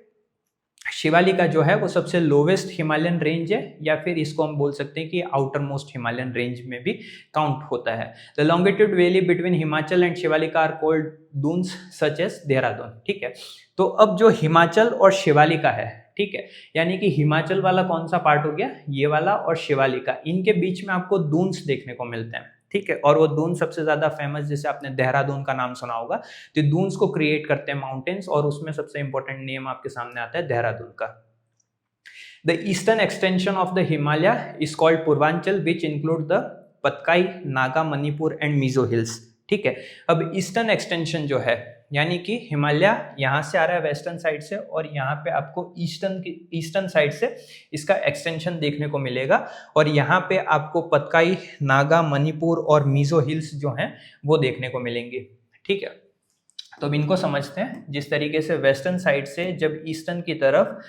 शिवालिका जो है वो सबसे लोवेस्ट हिमालयन रेंज है, या फिर इसको हम बोल सकते हैं कि आउटर मोस्ट हिमालयन रेंज में भी काउंट होता है। The longitude valley between Himachal and Shivalika are called Doons such as Dehradun, ठीक है। तो अब जो हिमाचल और शिवालिका है, ठीक है, यानी कि हिमाचल वाला कौन सा पार्ट हो गया? ये वाला, और शिवालिका, इनके बीच में आपको दून्स देखने को मिलते हैं, ठीक है। और वो दून सबसे ज्यादा फेमस, जैसे आपने देहरादून का नाम सुना होगा, तो दून्स को क्रिएट करते हैं माउंटेन्स, और उसमें सबसे इंपॉर्टेंट नेम आपके सामने आता है देहरादून का। The eastern extension of the Himalaya is called Purvanchal which include the Patkai, Naga, Manipur and Mizo hills, ठीक है। अब ईस्टर्न एक्सटेंशन जो है, यानी कि हिमालय यहाँ से आ रहा है वेस्टर्न साइड से, और यहाँ पे आपको ईस्टर्न साइड से इसका एक्सटेंशन देखने को मिलेगा, और यहाँ पे आपको पतकाई, नागा, मणिपुर और मिजो हिल्स जो हैं वो देखने को मिलेंगे, ठीक है। तो अब इनको समझते हैं। जिस तरीके से वेस्टर्न साइड से जब ईस्टर्न की तरफ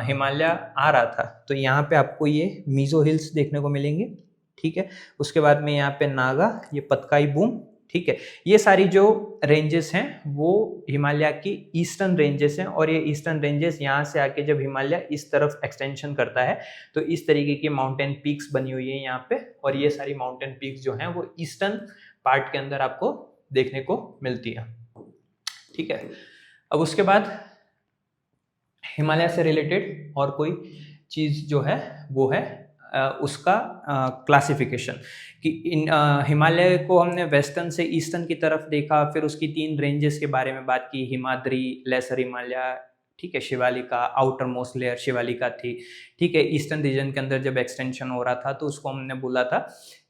हिमालय आ रहा था, तो यहाँ पे आपको ये मिजो हिल्स देखने को मिलेंगे, ठीक है। उसके बाद में यहाँ पे नागा, ये पतकाई बूम, ठीक है। ये सारी जो रेंजेस हैं वो हिमालय की ईस्टर्न रेंजेस हैं, और ये ईस्टर्न रेंजेस यहाँ से आके जब हिमालय इस तरफ एक्सटेंशन करता है तो इस तरीके की माउंटेन पीक्स बनी हुई है यहाँ पे, और ये सारी माउंटेन पीक्स जो हैं वो ईस्टर्न पार्ट के अंदर आपको देखने को मिलती है, ठीक है। अब उसके बाद हिमालय से रिलेटेड और कोई चीज़ जो है वो है उसका क्लासिफिकेशन कि हिमालय को हमने वेस्टर्न से ईस्टर्न की तरफ देखा, फिर उसकी 3 रेंजेस के बारे में बात की, हिमाद्री, लेसर हिमालय, ठीक है, Shivalika, outer most layer Shivalika थी, ठीक है। ईस्टर्न रीजन के अंदर जब एक्सटेंशन हो रहा था तो उसको हमने बोला था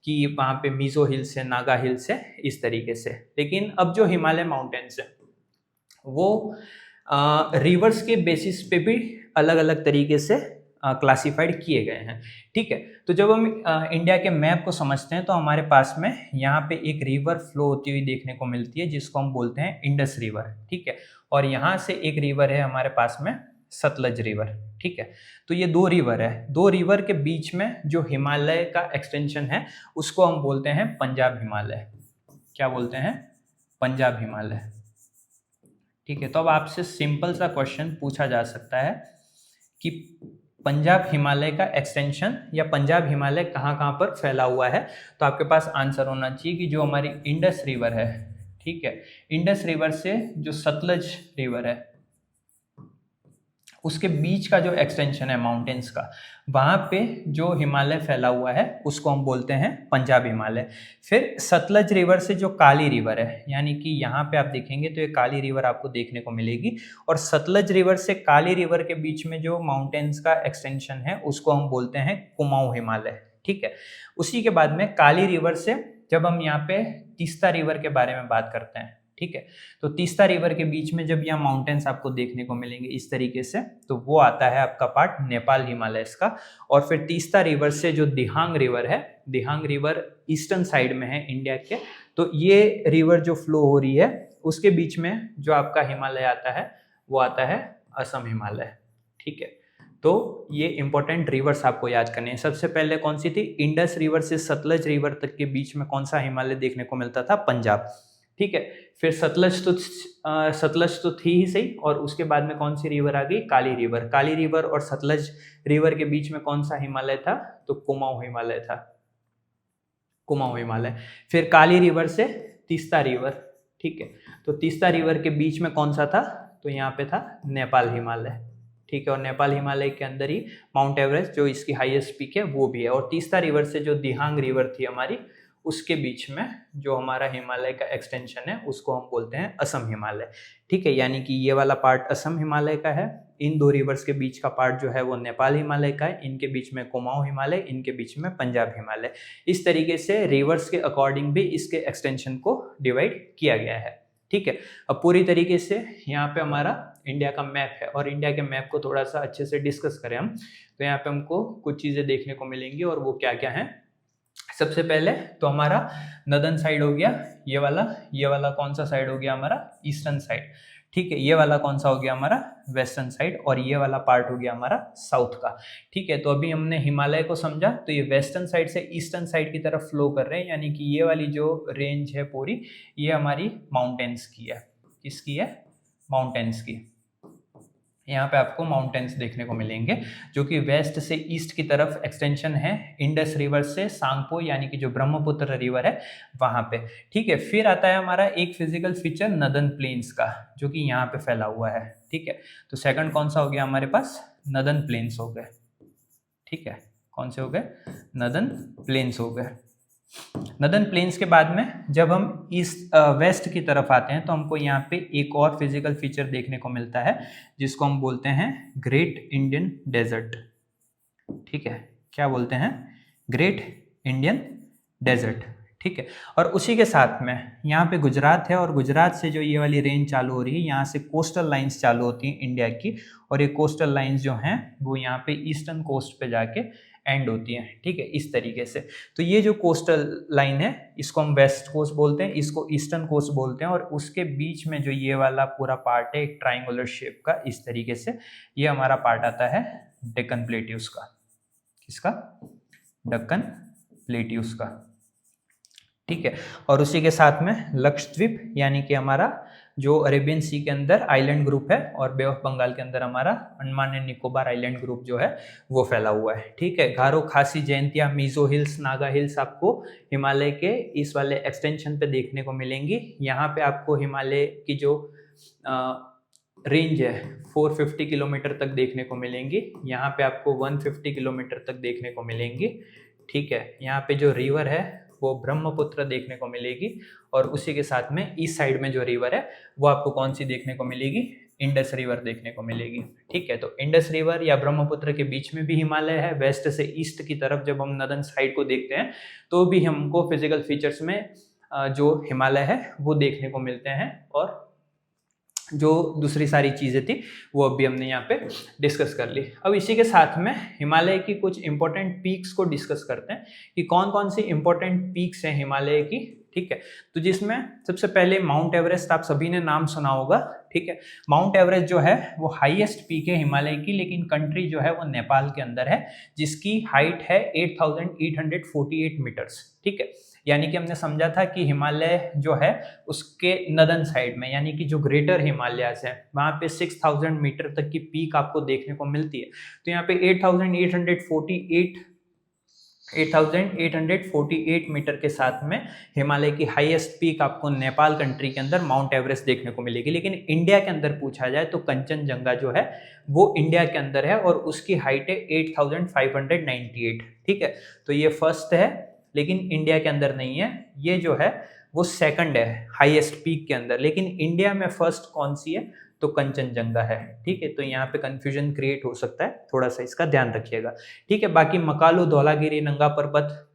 कि वहाँ पे मीजो हिल्स है, नागा हिल्स है, इस तरीके से। लेकिन अब जो हिमालय माउंटेन्स है वो रिवर्स के बेसिस पे भी अलग अलग तरीके से क्लासिफाइड किए गए हैं, ठीक है। तो जब हम इंडिया के मैप को समझते हैं तो हमारे पास में यहाँ पे एक रिवर फ्लो होती हुई देखने को मिलती है जिसको हम बोलते हैं इंडस रिवर, ठीक है। और यहाँ से एक रिवर है हमारे पास में सतलज रिवर, ठीक है। तो ये 2 रिवर है, 2 रिवर के बीच में जो हिमालय का एक्सटेंशन है उसको हम बोलते हैं पंजाब हिमालय। क्या बोलते हैं? पंजाब हिमालय, ठीक है। तो अब आपसे सिंपल सा क्वेश्चन पूछा जा सकता है कि पंजाब हिमालय का एक्सटेंशन या पंजाब हिमालय कहाँ कहाँ पर फैला हुआ है, तो आपके पास आंसर होना चाहिए कि जो हमारी इंडस रिवर है, ठीक है, इंडस रिवर से जो सतलज रिवर है उसके बीच का जो एक्सटेंशन है माउंटेन्स का, वहाँ पे जो हिमालय फैला हुआ है उसको हम बोलते हैं पंजाब हिमालय। फिर सतलज रिवर से जो काली रिवर है, यानी कि यहाँ पे आप देखेंगे तो ये काली रिवर आपको देखने को मिलेगी, और सतलज रिवर से काली रिवर के बीच में जो माउंटेन्स का एक्सटेंशन है उसको हम बोलते हैं कुमाऊं हिमालय, ठीक है। उसी के बाद में काली रिवर से जब हम यहाँ पे तीस्ता रिवर के बारे में बात करते हैं, ठीक है, तो तीस्ता रिवर के बीच में जब यहाँ माउंटेन्स आपको देखने को मिलेंगे इस तरीके से, तो वो आता है आपका पार्ट नेपाल हिमालयस का। और फिर तीस्ता रिवर से जो दिहांग रिवर है, दिहांग रिवर ईस्टर्न साइड में है इंडिया के, तो ये रिवर जो फ्लो हो रही है उसके बीच में जो आपका हिमालय आता है वो आता है असम हिमालय, ठीक है। तो ये इंपॉर्टेंट रिवर्स आपको याद करने हैं। सबसे पहले कौन सी थी? इंडस रिवर से सतलज रिवर तक के बीच में कौन सा हिमालय देखने को मिलता था? पंजाब, ठीक है। फिर सतलज तो थी ही सही, और उसके बाद में कौन सी रिवर आ गई? काली रिवर। काली रिवर और सतलज रिवर के बीच में कौन सा हिमालय था? तो कुमाऊं हिमालय था, कुमाऊं हिमालय। फिर काली रिवर से तीस्ता रिवर, ठीक है, तो तीस्ता रिवर के बीच में कौन सा था? तो यहाँ पे था नेपाल हिमालय, ठीक है। और नेपाल हिमालय के अंदर ही माउंट एवरेस्ट जो इसकी हाईएस्ट पीक है वो भी है। और तीस्ता रिवर से जो दिहांग रिवर थी हमारी, उसके बीच में जो हमारा हिमालय का एक्सटेंशन है उसको हम बोलते हैं असम हिमालय, ठीक है। यानी कि ये वाला पार्ट असम हिमालय का है, इन 2 रिवर्स के बीच का पार्ट जो है वो नेपाल हिमालय का है, इनके बीच में कुमाऊं हिमालय, इनके बीच में पंजाब हिमालय। इस तरीके से रिवर्स के अकॉर्डिंग भी इसके एक्सटेंशन को डिवाइड किया गया है, ठीक है। अब पूरी तरीके से यहाँ पे हमारा इंडिया का मैप है, और इंडिया के मैप को थोड़ा सा अच्छे से डिस्कस करें हम, तो यहाँ पे हमको कुछ चीज़ें देखने को मिलेंगी, और वो क्या क्या हैं। सबसे पहले तो हमारा नदन साइड हो गया, ये वाला कौन सा साइड हो गया? हमारा ईस्टर्न साइड, ठीक है। ये वाला कौन सा हो गया? हमारा वेस्टर्न साइड, और ये वाला पार्ट हो गया हमारा साउथ का, ठीक है। तो अभी हमने हिमालय को समझा, तो ये वेस्टर्न साइड से ईस्टर्न साइड की तरफ फ्लो कर रहे हैं, यानी कि ये वाली जो रेंज है पूरी, ये हमारी माउंटेन्स की है। किसकी है? माउंटेन्स की। यहाँ पे आपको माउंटेन्स देखने को मिलेंगे जो कि वेस्ट से ईस्ट की तरफ एक्सटेंशन है इंडस रिवर से सांगपो, यानी कि जो ब्रह्मपुत्र रिवर है वहाँ पे, ठीक है। फिर आता है हमारा एक फिजिकल फीचर नदन प्लेन्स का, जो कि यहाँ पे फैला हुआ है, ठीक है। तो सेकंड कौन सा हो गया हमारे पास? नदन प्लेन्स हो गए, ठीक है। कौन से हो गए? नदन प्लेन्स हो गए। नदन प्लेन्स के बाद में जब हम ईस्ट वेस्ट की तरफ आते हैं तो हमको यहाँ पे एक और फिजिकल फीचर देखने को मिलता है जिसको हम बोलते हैं ग्रेट इंडियन डेजर्ट, ठीक है। क्या बोलते हैं? ग्रेट इंडियन डेजर्ट, ठीक है। और उसी के साथ में यहाँ पे गुजरात है, और गुजरात से जो ये वाली रेंज चालू हो रही है, यहाँ से कोस्टल लाइंस चालू होती हैं इंडिया की, और ये कोस्टल लाइंस जो हैं वो यहाँ पे ईस्टर्न कोस्ट पे जाके एंड होती हैं, ठीक है, इस तरीके से। तो ये जो कोस्टल लाइन है इसको हम वेस्ट कोस्ट बोलते हैं, इसको ईस्टर्न कोस्ट बोलते हैं, और उसके बीच में जो ये वाला पूरा पार्ट है एक ट्राइंगुलर शेप का, इस तरीके से ये हमारा पार्ट आता है डेक्कन प्लेट्यूस का। किसका? डेक्कन प्लेट्यूस का, ठीक है। और उसी के साथ में लक्षद्वीप, यानी कि हमारा जो अरेबियन सी के अंदर आइलैंड ग्रुप है, और बे ऑफ बंगाल के अंदर हमारा Andaman and Nicobar island group जो है वो फैला हुआ है, ठीक है। गारो, खासी, जयंतिया, मीजो हिल्स, नागा हिल्स आपको हिमालय के इस वाले एक्सटेंशन पे देखने को मिलेंगी। यहाँ पे आपको हिमालय की जो रेंज है 450 किलोमीटर तक देखने को मिलेंगी, यहाँ पे आपको 150 किलोमीटर तक देखने को मिलेंगी। ठीक है, यहाँ पे जो रिवर है वो ब्रह्मपुत्र देखने को मिलेगी, और उसी के साथ में ईस्ट साइड में जो रिवर है वो आपको कौन सी देखने को मिलेगी, इंडस रिवर देखने को मिलेगी। ठीक है, तो इंडस रिवर या ब्रह्मपुत्र के बीच में भी हिमालय है। वेस्ट से ईस्ट की तरफ जब हम नदन साइड को देखते हैं तो भी हमको फिजिकल फीचर्स में जो हिमालय है वो देखने को मिलते हैं, और जो दूसरी सारी चीज़ें थी वो अभी हमने यहाँ पे डिस्कस कर ली। अब इसी के साथ में हिमालय की कुछ इंपॉर्टेंट पीक्स को डिस्कस करते हैं कि कौन कौन सी इंपॉर्टेंट पीक्स हैं हिमालय की। ठीक है, तो जिसमें सबसे पहले माउंट एवरेस्ट, आप सभी ने नाम सुना होगा। ठीक है, माउंट एवरेस्ट जो है वो हाईएस्ट पीक है हिमालय की, लेकिन कंट्री जो है वो नेपाल के अंदर है, जिसकी हाइट है 8,848 मीटर्स। ठीक है, यानी कि हमने समझा था कि हिमालय जो है उसके नदन साइड में, यानी कि जो ग्रेटर हिमालयाज है वहाँ पे 6,000 मीटर तक की पीक आपको देखने को मिलती है। तो यहाँ पे 8,848 मीटर के साथ में हिमालय की हाईएस्ट पीक आपको नेपाल कंट्री के अंदर माउंट एवरेस्ट देखने को मिलेगी। लेकिन इंडिया के अंदर पूछा जाए तो कंचनजंगा जो है वो इंडिया के अंदर है, और उसकी हाइट है 8,598। ठीक है, तो ये फर्स्ट है, लेकिन इंडिया के अंदर नहीं है। ये जो है वो सेकंड है हाईएस्ट पीक के अंदर, लेकिन इंडिया में फर्स्ट कौन सी है, तो कंचनजंगा है। ठीक है, तो यहाँ पे कंफ्यूजन क्रिएट हो सकता है, थोड़ा सा इसका ध्यान रखिएगा। ठीक है, बाकी मकालू, धौलागिरी, नंगा पर्वत,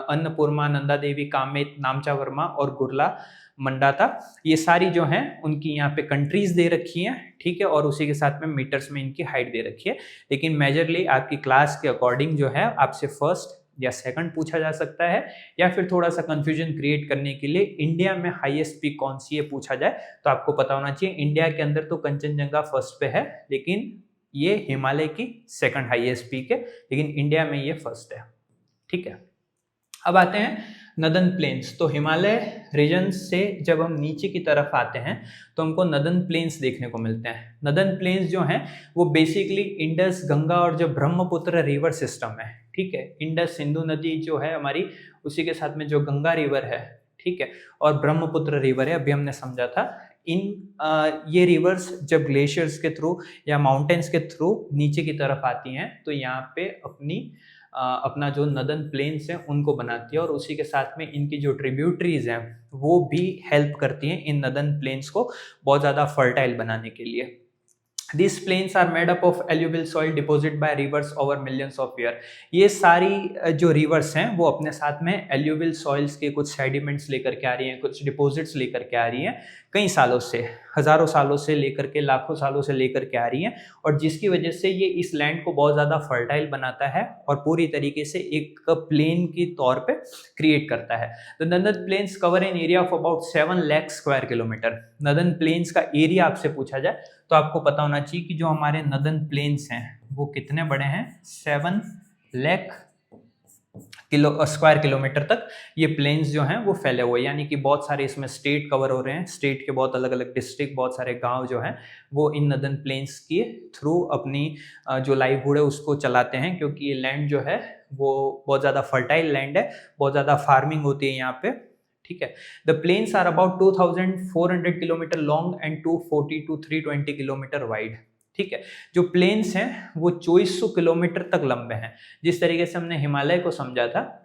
अन्नपूर्णा, नंदा देवी, कामेत, नामचा वर्मा और गुरला मंडाता, ये सारी जो हैं उनकी यहाँ पे कंट्रीज दे रखी हैं। ठीक है, और उसी के साथ में मीटर्स में इनकी हाइट दे रखी है। लेकिन मेजरली आपकी क्लास के अकॉर्डिंग जो है आपसे फर्स्ट या सेकंड पूछा जा सकता है, या फिर थोड़ा सा कंफ्यूजन क्रिएट करने के लिए इंडिया में हाईएस्ट पीक कौन सी है पूछा जाए तो आपको पता होना चाहिए इंडिया के अंदर तो कंचनजंगा फर्स्ट पे है, लेकिन ये हिमालय की सेकंड हाईएस्ट पीक है, लेकिन इंडिया में ये फर्स्ट है। ठीक है, अब आते हैं नदन प्लेन्स। तो हिमालय रीजन से जब हम नीचे की तरफ आते हैं तो हमको नदन प्लेन्स देखने को मिलते हैं। नदन प्लेन्स जो हैं वो बेसिकली इंडस, गंगा और जो ब्रह्मपुत्र रिवर सिस्टम है। ठीक है, इंडस सिंधु नदी जो है हमारी, उसी के साथ में जो गंगा रिवर है, ठीक है, और ब्रह्मपुत्र रिवर है, अभी हमने समझा था। ये रिवर्स जब ग्लेशियर्स के थ्रू या माउंटेन्स के थ्रू नीचे की तरफ आती हैं तो यहाँ पे अपना जो नदन प्लेन्स हैं उनको बनाती है, और उसी के साथ में इनकी जो ट्रिब्यूटरीज हैं वो भी हेल्प करती हैं इन नदन प्लेन्स को बहुत ज़्यादा फर्टाइल बनाने के लिए। These plains are made up of alluvial soil deposited by rivers over millions of years. ये सारी जो रिवर्स हैं वो अपने साथ में alluvial soils के कुछ सेडिमेंट्स लेकर के आ रही हैं, कुछ डिपॉजिट्स लेकर के आ रही हैं, कई सालों से, हज़ारों सालों से लेकर के लाखों सालों से लेकर के आ रही हैं, और जिसकी वजह से ये इस लैंड को बहुत ज़्यादा फर्टाइल बनाता है और पूरी तरीके से एक प्लेन की तौर पे क्रिएट करता है। The northern plains cover an area of about 7 lakh square kilometre. Northern plains का एरिया आपसे पूछा जाए तो आपको पता होना चाहिए कि जो हमारे नदन प्लेन्स हैं वो कितने बड़े हैं, 7 लाख स्क्वायर किलोमीटर तक ये प्लेन्स जो हैं वो फैले हुए, यानी कि बहुत सारे इसमें स्टेट कवर हो रहे हैं। स्टेट के बहुत अलग अलग डिस्ट्रिक्ट, बहुत सारे गांव जो हैं वो इन नदन प्लेन्स के थ्रू अपनी जो लाइवहुड है उसको चलाते हैं, क्योंकि ये लैंड जो है वो बहुत ज़्यादा फर्टाइल लैंड है, बहुत ज़्यादा फार्मिंग होती है यहाँ पे। ठीक है, the plains are about 2400 kilometre long and 240 to 320 kilometre wide. ठीक है, जो प्लेन्स हैं वो 2400 किलोमीटर तक लंबे हैं, जिस तरीके से हमने हिमालय को समझा था।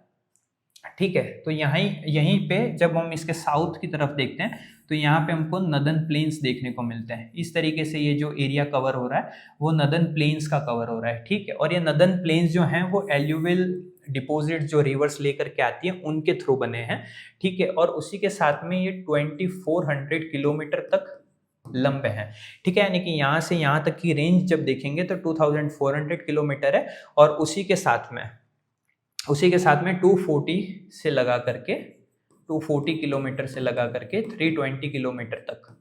ठीक है, तो यहीं पे जब हम इसके साउथ की तरफ देखते हैं तो यहाँ पे हमको नदन प्लेन्स देखने को मिलते हैं। इस तरीके से ये जो एरिया कवर हो रहा है वो नदन प्लेन्स का कवर हो रहा है। ठीक है, और ये नदन प्लेन्स जो हैं वो एल्यूवियल डिपॉजिट जो रिवर्स लेकर के आती हैं उनके थ्रू बने हैं। ठीक है, और उसी के साथ में ये 2400 किलोमीटर तक लंबे हैं। ठीक है, यानी कि यहाँ से यहाँ तक की रेंज जब देखेंगे तो 2400 किलोमीटर है, और उसी के साथ में 240 से लगा करके 240 किलोमीटर से लगा करके 320 किलोमीटर तक।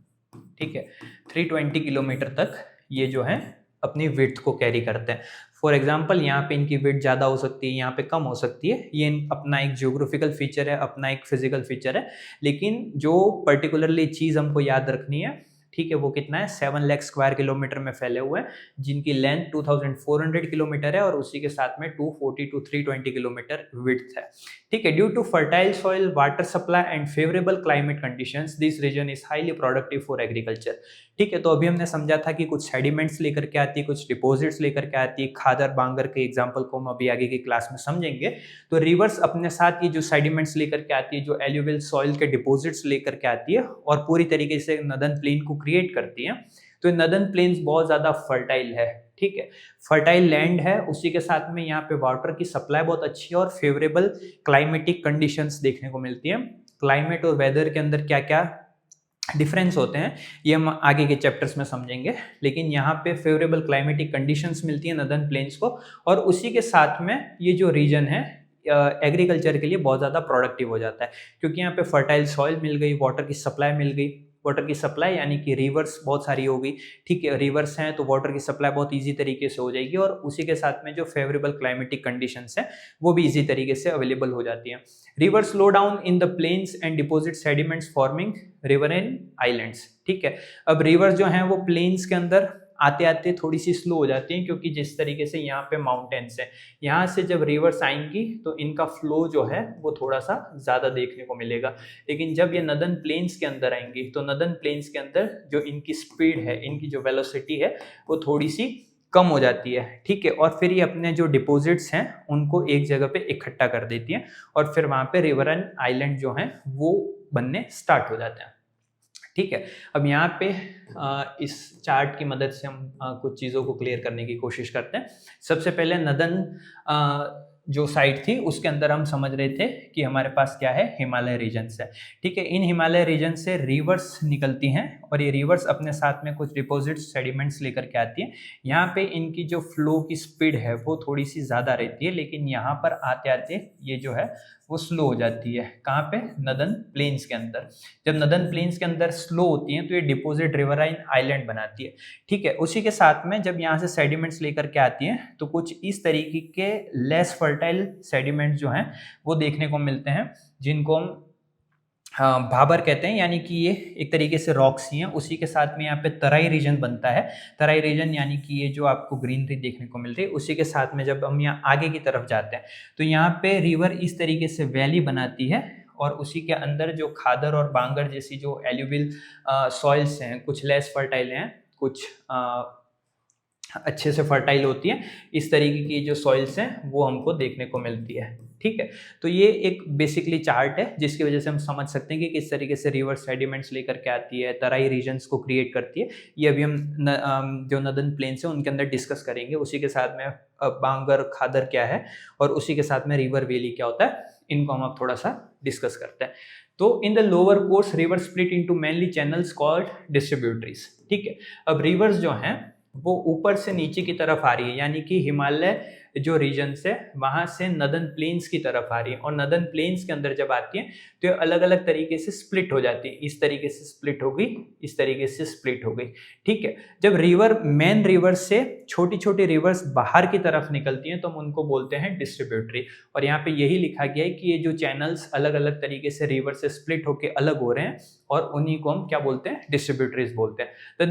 ठीक है, 320 किलोमीटर तक ये जो है अपनी विड्थ को कैरी करते हैं। फॉर एग्जाम्पल यहाँ पे इनकी विड्थ ज़्यादा हो सकती है, यहाँ पे कम हो सकती है, ये अपना एक जियोग्राफिकल फीचर है, अपना एक फिजिकल फीचर है। लेकिन जो पर्टिकुलरली चीज़ हमको याद रखनी है ठीक है, वो कितना है 7 लाख स्क्वायर किलोमीटर में फैले हुए हैं, जिनकी लेंथ 2400 किलोमीटर है और उसी के साथ में 240 टू 320 किलोमीटर विड्थ है। ठीक है, due to fertile soil, water supply and favourable climate conditions, this region is highly productive for agriculture. ठीक है, तो अभी हमने समझा था कि कुछ सेडिमेंट्स लेकर के आती है, कुछ डिपॉजिट्स लेकर के आती है, खादर बांगर के एग्जाम्पल को हम अभी आगे की क्लास में समझेंगे। तो रिवर्स अपने साथ ये जो सेडिमेंट्स लेकर के आती है, जो एल्यूवियल सॉइल के डिपॉजिट्स लेकर के आती है और पूरी तरीके से नदन प्लेन को क्रिएट करती है। तो नदन प्लेन्स बहुत ज्यादा फर्टाइल है। ठीक है, फर्टाइल लैंड है, उसी के साथ में यहाँ पे वाटर की सप्लाई बहुत अच्छी है और फेवरेबल क्लाइमेटिक कंडीशंस देखने को मिलती है। क्लाइमेट और वेदर के अंदर क्या क्या डिफरेंस होते हैं ये हम आगे के चैप्टर्स में समझेंगे, लेकिन यहाँ पे फेवरेबल क्लाइमेटिक कंडीशंस मिलती है नदन प्लेन्स को, और उसी के साथ में ये जो रीजन है एग्रीकल्चर के लिए बहुत ज़्यादा प्रोडक्टिव हो जाता है, क्योंकि यहाँ पे फर्टाइल सॉइल मिल गई, वाटर की सप्लाई मिल गई। वाटर की सप्लाई यानी कि रिवर्स बहुत सारी हो गई। ठीक है, रिवर्स हैं तो वाटर की सप्लाई बहुत इजी तरीके से हो जाएगी, और उसी के साथ में जो फेवरेबल क्लाइमेटिक कंडीशंस हैं वो भी इजी तरीके से अवेलेबल हो जाती हैं। River slow down in the plains and deposit sediments forming riverine islands. ठीक है, अब रिवर्स जो हैं वो प्लेन्स के अंदर आते आते थोड़ी सी स्लो हो जाती हैं, क्योंकि जिस तरीके से यहाँ पे माउंटेन्स है, यहाँ से जब रिवर्स आएंगी तो इनका फ्लो जो है वो थोड़ा सा ज़्यादा देखने को मिलेगा। लेकिन जब ये नदन प्लेन्स के अंदर आएंगी तो नदन प्लेन्स के अंदर जो इनकी स्पीड है, इनकी जो वेलोसिटी है वो थोड़ी सी कम हो जाती है। ठीक है, और फिर ये अपने जो डिपॉजिट्स हैं उनको एक जगह पे इकट्ठा कर देती हैं, और फिर वहाँ पे रिवरन आइलैंड जो हैं वो बनने स्टार्ट हो जाते हैं। ठीक है, अब यहाँ पे इस चार्ट की मदद से हम कुछ चीज़ों को क्लियर करने की कोशिश करते हैं। सबसे पहले नदन जो साइड थी उसके अंदर हम समझ रहे थे कि हमारे पास क्या है, हिमालय रीजन है। ठीक है, इन हिमालय रीजन से रिवर्स निकलती हैं और ये रिवर्स अपने साथ में कुछ डिपॉजिट्स सेडिमेंट्स लेकर के आती हैं। यहाँ पे इनकी जो फ्लो की स्पीड है वो थोड़ी सी ज़्यादा रहती है, लेकिन यहाँ पर आते आते ये जो है वो स्लो हो जाती है। कहाँ पे, नदन प्लेन्स के अंदर। जब नदन प्लेन्स के अंदर स्लो होती हैं तो ये डिपोजिट रिवराइन आइलैंड बनाती है। ठीक है, उसी के साथ में जब यहाँ से सेडिमेंट्स लेकर के आती हैं तो कुछ इस तरीके के लेस फर्टाइल सेडिमेंट्स जो हैं वो देखने को मिलते हैं, जिनको हम भाबर कहते हैं, यानी कि ये एक तरीके से रॉक्स ही हैं। उसी के साथ में यहाँ पे तराई रीजन बनता है। तराई रीजन यानी कि ये जो आपको ग्रीनरी देखने को मिल रही है, उसी के साथ में जब हम यहाँ आगे की तरफ जाते हैं तो यहाँ पे रिवर इस तरीके से वैली बनाती है, और उसी के अंदर जो खादर और बांगर जैसी जो एल्यूवियल सॉइल्स हैं, कुछ लेस फर्टाइल हैं, कुछ अच्छे से फर्टाइल होती है। इस तरीके की जो सॉइल्स हैं वो हमको देखने को मिलती है। ठीक है, तो ये एक बेसिकली चार्ट है जिसकी वजह से हम समझ सकते हैं कि किस तरीके से रिवर सेडिमेंट्स लेकर के आती है, तराई रीजन्स को क्रिएट करती है। ये अभी हम जो नदन प्लेन्स है उनके अंदर डिस्कस करेंगे। उसी के साथ में बांगर खादर क्या है और उसी के साथ में रिवर वैली क्या होता है, इनको हम अब थोड़ा सा डिस्कस करते हैं। तो in the lower course river split into mainly channels called distributaries. ठीक है, अब रिवर्स जो हैं वो ऊपर से नीचे की तरफ आ रही है, यानी कि हिमालय जो रीजन से वहां से नदन प्लेन्स की तरफ आ रही है, और नदन प्लेन्स के अंदर जब आती है तो ये अलग अलग तरीके से स्प्लिट हो जाती है। इस तरीके से स्प्लिट हो गई, इस तरीके से स्प्लिट हो गई। ठीक है, जब रिवर मेन रिवर से छोटी छोटी रिवर्स बाहर की तरफ निकलती हैं तो हम उनको बोलते हैं डिस्ट्रीब्यूटरी। और यहाँ पे यही लिखा गया है कि ये जो चैनल्स अलग अलग तरीके से रिवर से स्प्लिट होके अलग हो रहे हैं, और उन्हीं को हम क्या बोलते हैं, डिस्ट्रीब्यूटरीज बोलते हैं। तो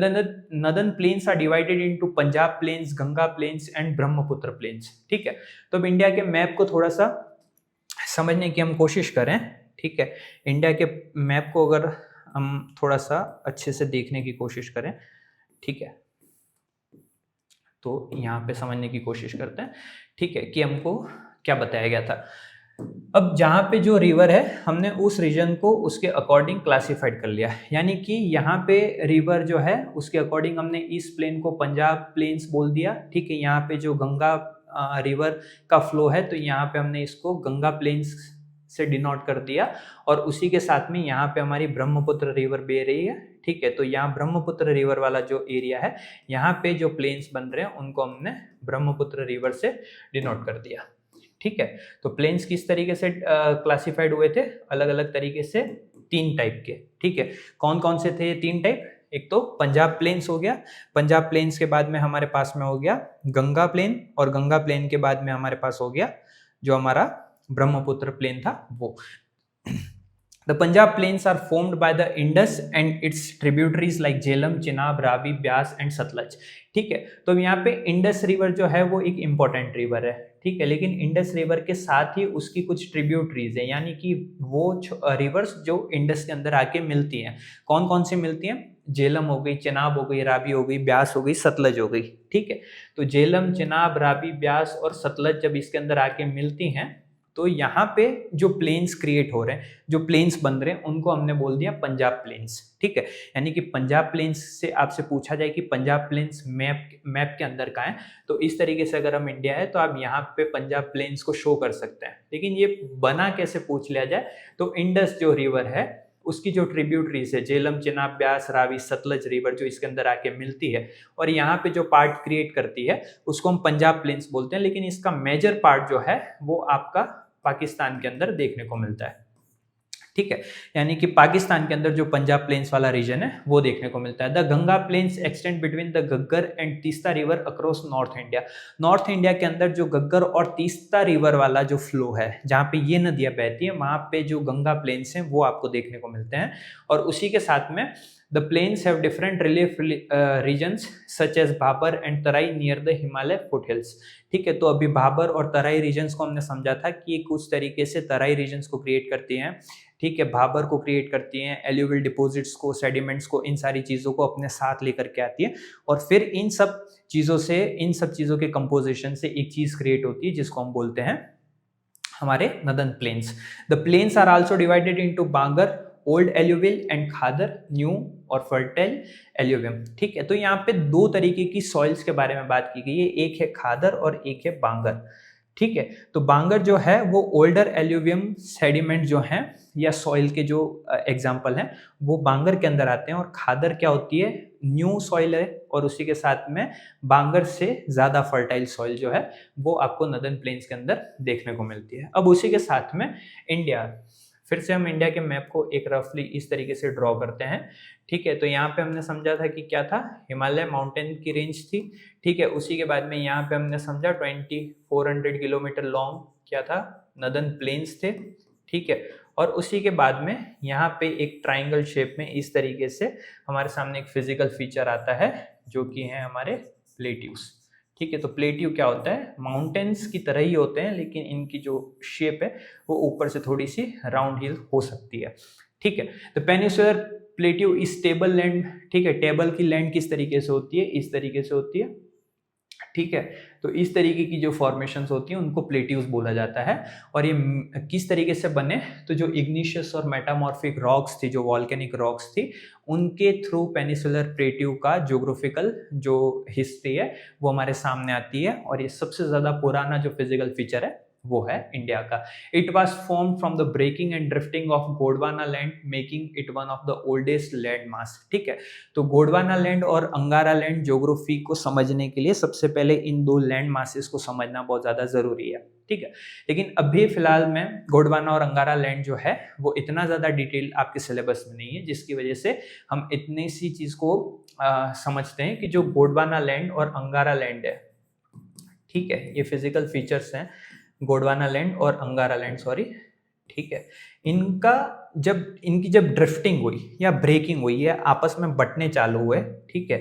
northern plains are divided into Punjab plains, Ganga plains and Brahmaputra plains. ठीक है, तो अब इंडिया के मैप को थोड़ा सा समझने की हम कोशिश करें। ठीक है, इंडिया के मैप को अगर हम थोड़ा सा अच्छे से देखने की कोशिश करें, ठीक है, तो यहाँ पे समझने की कोशिश करते हैं। ठीक है, कि हमको क्या बताया गया था। अब जहाँ पे जो रिवर है हमने उस रीजन को उसके अकॉर्डिंग क्लासिफाइड कर लिया, यानी कि यहाँ पे रिवर जो है उसके अकॉर्डिंग हमने इस प्लेन को पंजाब प्लेन्स बोल दिया। ठीक है, यहाँ पे जो गंगा रिवर का फ्लो है तो यहाँ पे हमने इसको गंगा प्लेन्स से डिनोट कर दिया, और उसी के साथ में यहाँ पे हमारी ब्रह्मपुत्र रिवर बह रही है। ठीक है, तो यहाँ ब्रह्मपुत्र रिवर वाला जो एरिया है, यहाँ पे जो प्लेन्स बन रहे हैं उनको हमने ब्रह्मपुत्र रिवर से डिनोट कर दिया। ठीक है, तो प्लेन्स किस तरीके से क्लासिफाइड हुए थे, अलग अलग तरीके से, 3 टाइप के। ठीक है, कौन कौन से थे ये 3 टाइप, एक तो पंजाब प्लेन्स हो गया, पंजाब प्लेन्स के बाद में हमारे पास में हो गया गंगा प्लेन, और गंगा प्लेन के बाद में हमारे पास हो गया जो हमारा ब्रह्मपुत्र प्लेन था वो। The Punjab plains are formed by the Indus and its tributaries like Jhelum, Chenab, Ravi, Byas and Satluj। ठीक है, तो यहाँ पे इंडस रिवर जो है वो एक इंपॉर्टेंट रिवर है, ठीक है, लेकिन इंडस रिवर के साथ ही उसकी कुछ ट्रिब्यूटरीज है, यानी कि वो रिवर्स जो इंडस के अंदर आके मिलती हैं। कौन कौन सी मिलती हैं? झेलम हो गई, चेनाब हो गई, रावी हो गई, ब्यास हो गई, सतलज हो गई। ठीक है, तो झेलम, चेनाब, रावी, ब्यास और सतलज जब इसके अंदर आके मिलती हैं तो यहाँ पे जो प्लेन्स क्रिएट हो रहे हैं, जो प्लेन्स बन रहे हैं, उनको हमने बोल दिया पंजाब प्लेन्स। ठीक है, यानी कि पंजाब प्लेन्स से आपसे पूछा जाए कि पंजाब प्लेन्स मैप के अंदर कहाँ है, तो इस तरीके से अगर हम इंडिया है तो आप यहाँ पे पंजाब प्लेन्स को शो कर सकते हैं। लेकिन ये बना कैसे पूछ लिया जाए, तो इंडस जो रिवर है उसकी जो ट्रिब्यूटरीज है, झेलम, चेनाब, ब्यास, रावी, सतलज रिवर जो इसके अंदर आके मिलती है और यहाँ पे जो पार्ट क्रिएट करती है उसको हम पंजाब प्लेन्स बोलते हैं। लेकिन इसका मेजर पार्ट जो है वो आपका पाकिस्तान के अंदर देखने को मिलता है। ठीक है, यानी कि पाकिस्तान के अंदर जो पंजाब प्लेन्स वाला रीजन है वो देखने को मिलता है। The Ganga plains extend between the Ghaggar and Teesta river across north India. North India के अंदर जो गग्गर और तीस्ता रिवर वाला जो फ्लो है, जहाँ पे ये नदियां बहती है, वहां पे जो गंगा प्लेन्स हैं वो आपको देखने को मिलते हैं। और उसी के साथ में the plains have different relief regions such as Bhabar and Terai near the Himalaya foothills. ठीक है, तो अभी भाबर और तराई रीजन्स को हमने समझा था कि कुछ तरीके से तराई रीजन्स को क्रिएट करती हैं। ठीक है, भाबर को क्रिएट करती हैं, एल्यूवियल डिपॉजिट्स को, सेडिमेंट्स को, इन सारी चीज़ों को अपने साथ लेकर के आती है और फिर इन सब चीज़ों के कंपोजिशन से एक चीज़ क्रिएट होती है जिसको हम बोलते हैं हमारे northern plains. The plains are also divided into Bangar, old alluvial and Khadar, new और फर्टाइल एल्यूवियम। ठीक है, तो यहाँ पे दो तरीके की सॉइल्स के बारे में बात की गई है, एक है खादर और एक है बांगर। ठीक है, तो बांगर जो है वो ओल्डर एल्यूवियम सेडिमेंट जो हैं या सॉइल के जो एग्जाम्पल हैं वो बांगर के अंदर आते हैं, और खादर क्या होती है, न्यू सॉइल है, और उसी के साथ में बांगर से ज़्यादा फर्टाइल सॉइल जो है वो आपको नदन प्लेन्स के अंदर देखने को मिलती है। अब उसी के साथ में इंडिया, फिर से हम इंडिया के मैप को एक रफली इस तरीके से ड्रॉ करते हैं। ठीक है, तो यहाँ पे हमने समझा था कि क्या था, हिमालय माउंटेन की रेंज थी। ठीक है, उसी के बाद में यहाँ पे हमने समझा 2400 किलोमीटर लॉन्ग क्या था, नदन प्लेन्स थे। ठीक है, और उसी के बाद में यहाँ पे एक ट्राइंगल शेप में इस तरीके से हमारे सामने एक फिजिकल फीचर आता है जो कि है हमारे प्लेट्यूज। ठीक है, तो प्लेट्यू क्या होता है, माउंटेन्स की तरह ही होते हैं लेकिन इनकी जो शेप है वो ऊपर से थोड़ी सी राउंड हिल हो सकती है। ठीक है, तो पेनिनसुलर प्लेट्यू इस टेबल लैंड। ठीक है, टेबल की लैंड किस तरीके से होती है, इस तरीके से होती है। ठीक है, तो इस तरीके की जो फॉर्मेशंस होती हैं उनको प्लेट्यूज बोला जाता है। और ये किस तरीके से बने, तो जो इग्निशियस और मेटामॉर्फिक रॉक्स थी, जो वॉल्केनिक रॉक्स थी, उनके थ्रू पेनिसुलर प्लेट्यू का ज्योग्राफिकल जो हिस्ट्री है वो हमारे सामने आती है। और ये सबसे ज़्यादा पुराना जो फिजिकल फीचर है वो है इंडिया का। It was form from the breaking and drifting of Gondwana land, making it one of the oldest land mass. ठीक है, तो गोंडवाना लैंड और अंगारा लैंड ज्योग्राफी को समझने के लिए सबसे पहले इन दो लैंड मासेस को समझना बहुत ज़्यादा ज़रूरी है। ठीक है, लेकिन अभी फिलहाल में गोंडवाना और अंगारा लैंड जो है वो इतना ज़्यादा डिटेल आपके सिलेबस में नहीं है, जिसकी वजह से हम इतनी सी चीज़ को समझते हैं कि जो गोंडवाना लैंड और अंगारा लैंड है, ठीक है, ये फिजिकल फीचर्स हैं गोंडवाना लैंड और अंगारा लैंड, सॉरी। ठीक है, इनकी जब ड्रिफ्टिंग हुई या ब्रेकिंग हुई या आपस में बटने चालू हुए, ठीक है,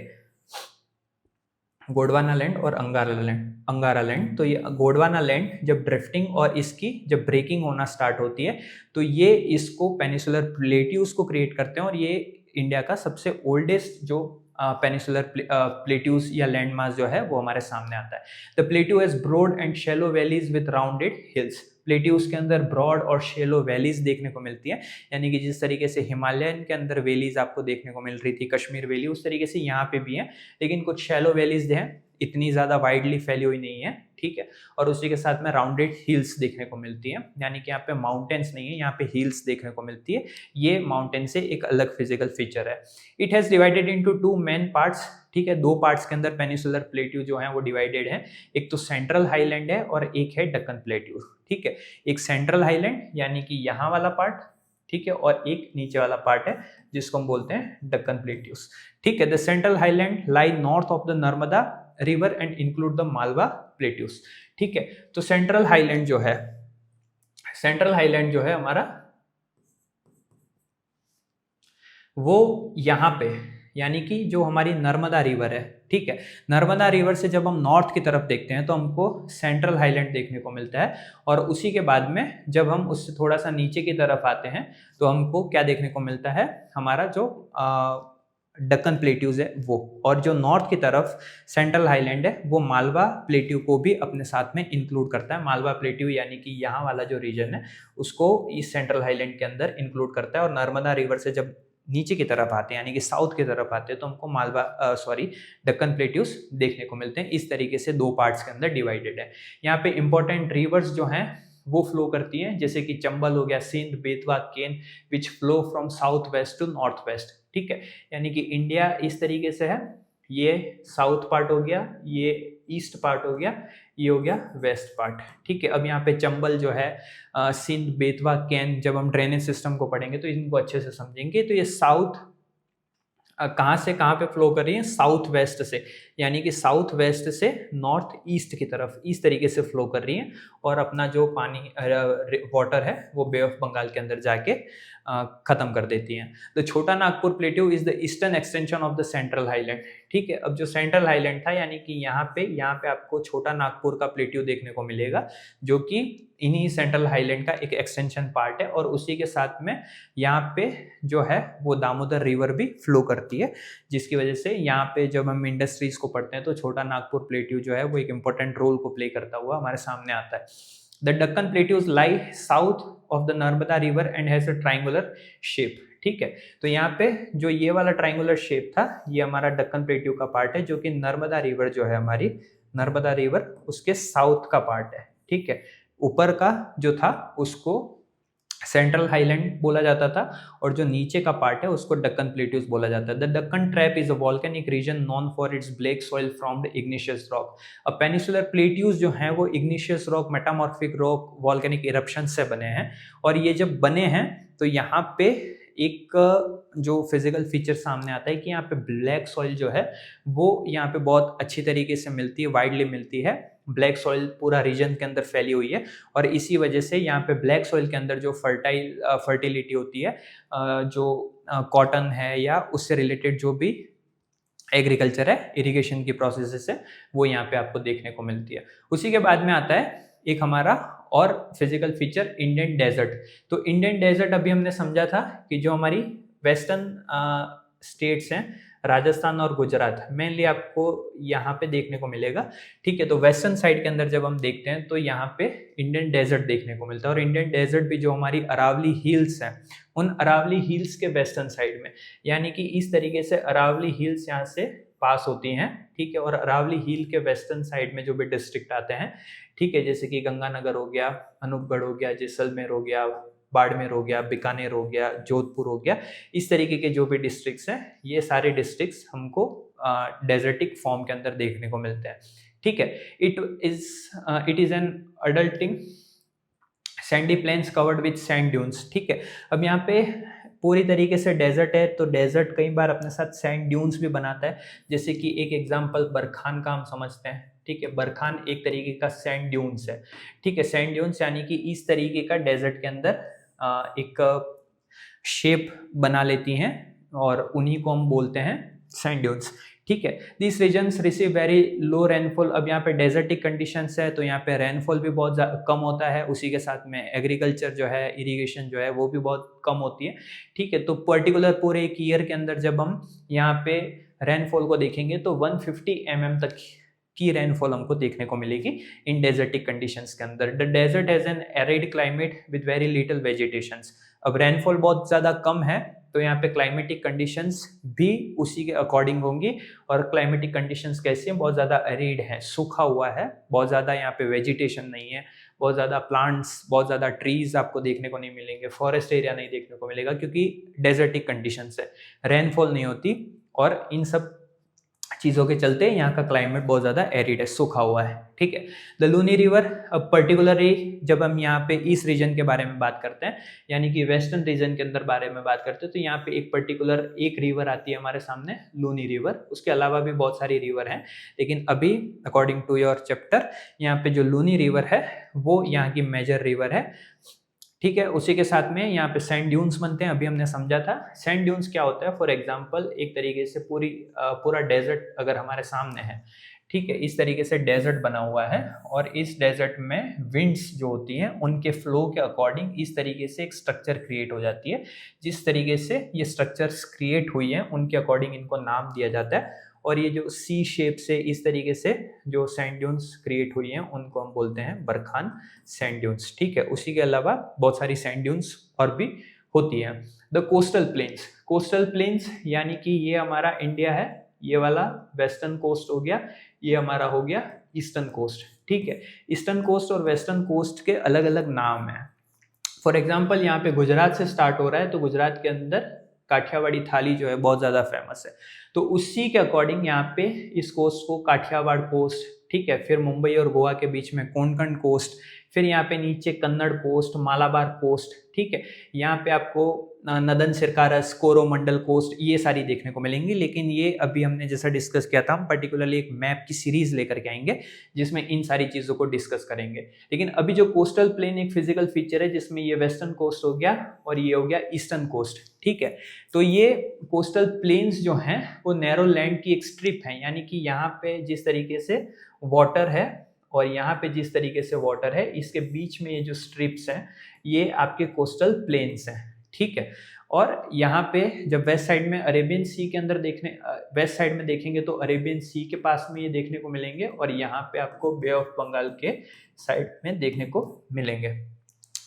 गोंडवाना लैंड और अंगारा लैंड, तो ये गोंडवाना लैंड जब ड्रिफ्टिंग और इसकी जब ब्रेकिंग होना स्टार्ट होती है तो ये इसको पेनिसुलर प्लेट्यूज को क्रिएट करते हैं। और ये इंडिया का सबसे ओल्डेस्ट जो पेनिसुलर प्लेट्यूज या लैंड मास जो है वो हमारे सामने आता है। The plateau has broad and shallow valleys with rounded hills. Plateaus के अंदर ब्रॉड और शैलो वैलीज देखने को मिलती है, यानी कि जिस तरीके से हिमालयन के अंदर वैलीज आपको देखने को मिल रही थी, कश्मीर वैली, उस तरीके से यहाँ पे भी है, लेकिन कुछ शैलो वैलीज हैं, इतनी ज़्यादा वाइडली फैली हुई नहीं है। ठीक है, और उसी के साथ में राउंडेड हिल्स देखने को मिलती है, यानी कि यहाँ पे माउंटेन्स नहीं है, यहाँ पे हिल्स देखने को मिलती है। ये माउंटेन से एक अलग फिजिकल फीचर है। It has divided into two main parts. ठीक है, दो पार्ट्स के अंदर पेनिसुलर प्लेट्यू जो है वो डिवाइडेड है, एक तो सेंट्रल हाईलैंड है और एक है दक्कन प्लेट्यू। ठीक है, एक सेंट्रल हाईलैंड यानी कि यहाँ वाला पार्ट, ठीक है, और एक नीचे वाला पार्ट है जिसको हम बोलते हैं दक्कन प्लेट्यूज। ठीक है, the central highland lie north of the Narmada river and include the Malwa plateaus. ठीक है, तो सेंट्रल हाईलैंड जो है हमारा वो यहाँ पे, यानी कि जो हमारी नर्मदा रिवर है, ठीक है, नर्मदा रिवर से जब हम नॉर्थ की तरफ देखते हैं तो हमको सेंट्रल हाईलैंड देखने को मिलता है, और उसी के बाद में जब हम उससे थोड़ा सा नीचे की तरफ आते हैं तो हमको क्या देखने को मिलता है, हमारा जो दक्कन प्लेट्यूज है वो, और जो नॉर्थ की तरफ सेंट्रल हाईलैंड है वो मालवा प्लेट्यू को भी अपने साथ में इंक्लूड करता है। मालवा प्लेट्यू यानी कि यहाँ वाला जो रीजन है उसको इस सेंट्रल हाईलैंड के अंदर इंक्लूड करता है। और नर्मदा रिवर से जब नीचे की तरफ आते हैं यानी कि साउथ की तरफ आते हैं तो हमको दक्कन प्लेट्यूज देखने को मिलते हैं। इस तरीके से दो पार्ट्स के अंदर डिवाइडेड है। यहाँ पे इंपॉर्टेंट रिवर्स जो हैं वो फ्लो करती हैं, जैसे कि चंबल हो गया, Sindh, Betwa, Ken, which flow from south west to north west, ठीक है। यानी कि इंडिया इस तरीके से है, ये साउथ पार्ट हो गया, ये ईस्ट पार्ट हो गया, ये हो गया वेस्ट पार्ट, ठीक है। अब यहाँ पे चंबल जो है, सिंध, बेतवा, केन, जब हम ड्रेनेज सिस्टम को पढ़ेंगे तो इनको अच्छे से समझेंगे। तो ये साउथ कहाँ से कहाँ पे फ्लो कर रही है, साउथ वेस्ट से, यानी कि साउथ वेस्ट से नॉर्थ ईस्ट की तरफ इस तरीके से फ्लो कर रही है, और अपना जो पानी वाटर है वो बे ऑफ बंगाल के अंदर जाके खत्म कर देती हैं। तो छोटा Nagpur plateau is the eastern extension of the central highland, ठीक है। अब जो सेंट्रल हाईलैंड था यानी कि यहाँ पे आपको छोटा नागपुर का प्लेट्यू देखने को मिलेगा, जो कि इन्हीं सेंट्रल हाईलैंड का एक एक्सटेंशन पार्ट है, और उसी के साथ में यहाँ पे जो है वो दामोदर रिवर भी फ्लो करती है, जिसकी वजह से यहाँ पे जब हम इंडस्ट्रीज को पढ़ते हैं तो छोटा नागपुर प्लेट्यू जो है वो एक इंपॉर्टेंट रोल को प्ले करता हुआ हमारे सामने आता है। The Deccan plateaus lie south of the Narmada river and has a triangular shape, ठीक है। तो यहाँ पे जो ये वाला ट्राइंगुलर शेप था ये हमारा डक्कन प्लेट्यू का पार्ट है, जो कि नर्मदा रिवर जो है हमारी नर्मदा रिवर उसके साउथ का पार्ट है, ठीक है। ऊपर का जो था उसको सेंट्रल हाईलैंड बोला जाता था, और जो नीचे का पार्ट है उसको डक्कन प्लेट्यूज बोला जाता है। The Deccan trap is a volcanic region known for its black soil from the igneous rock. अब पेनिसुलर प्लेट्यूज जो हैं वो igneous rock, metamorphic rock, volcanic eruption से बने हैं, और ये जब बने हैं तो यहाँ पे एक जो फिजिकल फीचर सामने आता है कि यहाँ पे ब्लैक सॉइल जो है वो यहाँ पे बहुत अच्छी तरीके से मिलती है, वाइडली मिलती है। ब्लैक सॉइल पूरा रीजन के अंदर फैली हुई है, और इसी वजह से यहाँ पे ब्लैक सॉइल के अंदर जो फर्टिलिटी होती है, जो कॉटन है या उससे रिलेटेड जो भी एग्रीकल्चर है, इरिगेशन की प्रोसेसेस है, वो यहाँ पे आपको देखने को मिलती है। उसी के बाद में आता है एक हमारा और फिजिकल फीचर, इंडियन डेजर्ट। तो इंडियन डेजर्ट अभी हमने समझा था कि जो हमारी वेस्टर्न स्टेट्स हैं, राजस्थान और गुजरात, मेनली आपको यहाँ पे देखने को मिलेगा, ठीक है। तो वेस्टर्न साइड के अंदर जब हम देखते हैं तो यहाँ पे इंडियन डेजर्ट देखने को मिलता है, और इंडियन डेजर्ट भी जो हमारी अरावली हिल्स हैं, उन अरावली हिल्स के वेस्टर्न साइड में, यानी कि इस तरीके से अरावली हिल्स यहाँ से पास होती हैं, ठीक है। और अरावली हिल के वेस्टर्न साइड में जो भी डिस्ट्रिक्ट आते हैं, ठीक है, जैसे कि गंगानगर हो गया, अनूपगढ़ हो गया, जैसलमेर हो गया, बाड़मेर हो गया, बीकानेर हो गया, जोधपुर हो गया, इस तरीके के जो भी डिस्ट्रिक्ट्स हैं, ये सारे डिस्ट्रिक्ट्स हमको डेजर्टिक फॉर्म के अंदर देखने को मिलते हैं, ठीक है। It is an undulating sandy plains covered with sand dunes, ठीक है। अब यहाँ पे पूरी तरीके से डेजर्ट है, तो डेजर्ट कई बार अपने साथ सैंड ड्यून्स भी बनाता है, जैसे कि एक एग्जांपल बरखान का हम समझते हैं, ठीक है। बरखान एक तरीके का सैंड ड्यून्स है, ठीक है। सैंड ड्यून्स यानी कि इस तरीके का डेजर्ट के अंदर एक शेप बना लेती हैं, और उन्हीं को हम बोलते हैं सैंड ड्यून्स, ठीक है। This regions receive very low rainfall. अब यहाँ पे डेजर्टिक कंडीशंस है तो यहाँ पे रेनफॉल भी बहुत कम होता है, उसी के साथ में एग्रीकल्चर जो है, इरिगेशन जो है वो भी बहुत कम होती है, ठीक है। तो पर्टिकुलर पूरे एक ईयर के अंदर जब हम यहाँ पे रेनफॉल को देखेंगे तो 150 mm तक की रेनफॉल हमको देखने को मिलेगी इन डेजर्टिक कंडीशंस के अंदर। The desert has an arid climate with very little vegetations. अब रेनफॉल बहुत ज़्यादा कम है तो यहाँ पे क्लाइमेटिक कंडीशंस भी उसी के अकॉर्डिंग होंगी, और क्लाइमेटिक कंडीशंस कैसी हैं, बहुत ज़्यादा एरिड है, सूखा हुआ है, बहुत ज़्यादा यहाँ पे वेजिटेशन नहीं है, बहुत ज़्यादा प्लांट्स, बहुत ज़्यादा ट्रीज आपको देखने को नहीं मिलेंगे, फॉरेस्ट एरिया नहीं देखने को मिलेगा, क्योंकि डेजर्टिक कंडीशंस है, रेनफॉल नहीं होती, और इन सब चीज़ों के चलते यहाँ का क्लाइमेट बहुत ज़्यादा एरिड है, सूखा हुआ है, ठीक है। द लूनी रिवर, अब पर्टिकुलरली जब हम यहाँ पे ईस्ट रीजन के बारे में बात करते हैं, यानी कि वेस्टर्न रीजन के अंदर बारे में बात करते हैं, तो यहाँ पे एक पर्टिकुलर एक रिवर आती है हमारे सामने, लूनी रिवर। उसके अलावा भी बहुत सारी रिवर हैं, लेकिन अभी अकॉर्डिंग टू योर चैप्टर यहाँ पे जो लूनी रिवर है वो यहाँ की मेजर रिवर है, ठीक है। उसी के साथ में यहाँ पे सैंड ड्यून्स बनते हैं, अभी हमने समझा था। सैंड ड्यून्स क्या होता है, फॉर एग्जांपल एक तरीके से पूरा डेजर्ट अगर हमारे सामने है, ठीक है, इस तरीके से डेजर्ट बना हुआ है, और इस डेजर्ट में विंड्स जो होती हैं उनके फ्लो के अकॉर्डिंग इस तरीके से एक स्ट्रक्चर क्रिएट हो जाती है। जिस तरीके से ये स्ट्रक्चर्स क्रिएट हुई हैं उनके अकॉर्डिंग इनको नाम दिया जाता है, और ये जो सी शेप से इस तरीके से जो सैंड ड्यून्स क्रिएट हुई हैं उनको हम बोलते हैं बरखान सैंड ड्यून्स। ठीक है। उसी के अलावा बहुत सारी सैंड ड्यून्स और भी होती हैं। द कोस्टल प्लेन्स यानी कि ये हमारा इंडिया है, ये वाला वेस्टर्न कोस्ट हो गया, ये हमारा हो गया ईस्टर्न कोस्ट। ठीक है। ईस्टर्न कोस्ट और वेस्टर्न कोस्ट के अलग अलग नाम हैं। फॉर एग्जाम्पल यहाँ पे गुजरात से स्टार्ट हो रहा है, तो गुजरात के अंदर काठियावाड़ी थाली जो है बहुत ज़्यादा फेमस है, तो उसी के अकॉर्डिंग यहाँ पे इस कोस्ट को काठियावाड़ कोस्ट, ठीक है। फिर मुंबई और गोवा के बीच में कोंकण कोस्ट, फिर यहाँ पे नीचे कन्नड़ कोस्ट, मालाबार कोस्ट, ठीक है। यहाँ पे आपको नदन सिरकारस, कोरोमंडल कोस्ट, ये सारी देखने को मिलेंगी। लेकिन ये अभी हमने जैसा डिस्कस किया था, हम पर्टिकुलरली एक मैप की सीरीज लेकर के आएंगे जिसमें इन सारी चीज़ों को डिस्कस करेंगे। लेकिन अभी जो कोस्टल प्लेन एक फिजिकल फीचर है जिसमें ये वेस्टर्न कोस्ट हो गया और ये हो गया ईस्टर्न कोस्ट, ठीक है। तो ये कोस्टल प्लेन्स जो हैं वो नैरो लैंड की एक स्ट्रिप है, यानी कि यहाँ पे जिस तरीके से वाटर है और यहाँ पे जिस तरीके से वाटर है, इसके बीच में ये जो स्ट्रिप्स हैं ये आपके कोस्टल प्लेन्स हैं, ठीक है। और यहाँ पे जब वेस्ट साइड में अरेबियन सी के अंदर वेस्ट साइड में देखेंगे तो अरेबियन सी के पास में ये देखने को मिलेंगे, और यहाँ पे आपको बे ऑफ बंगाल के साइड में देखने को मिलेंगे।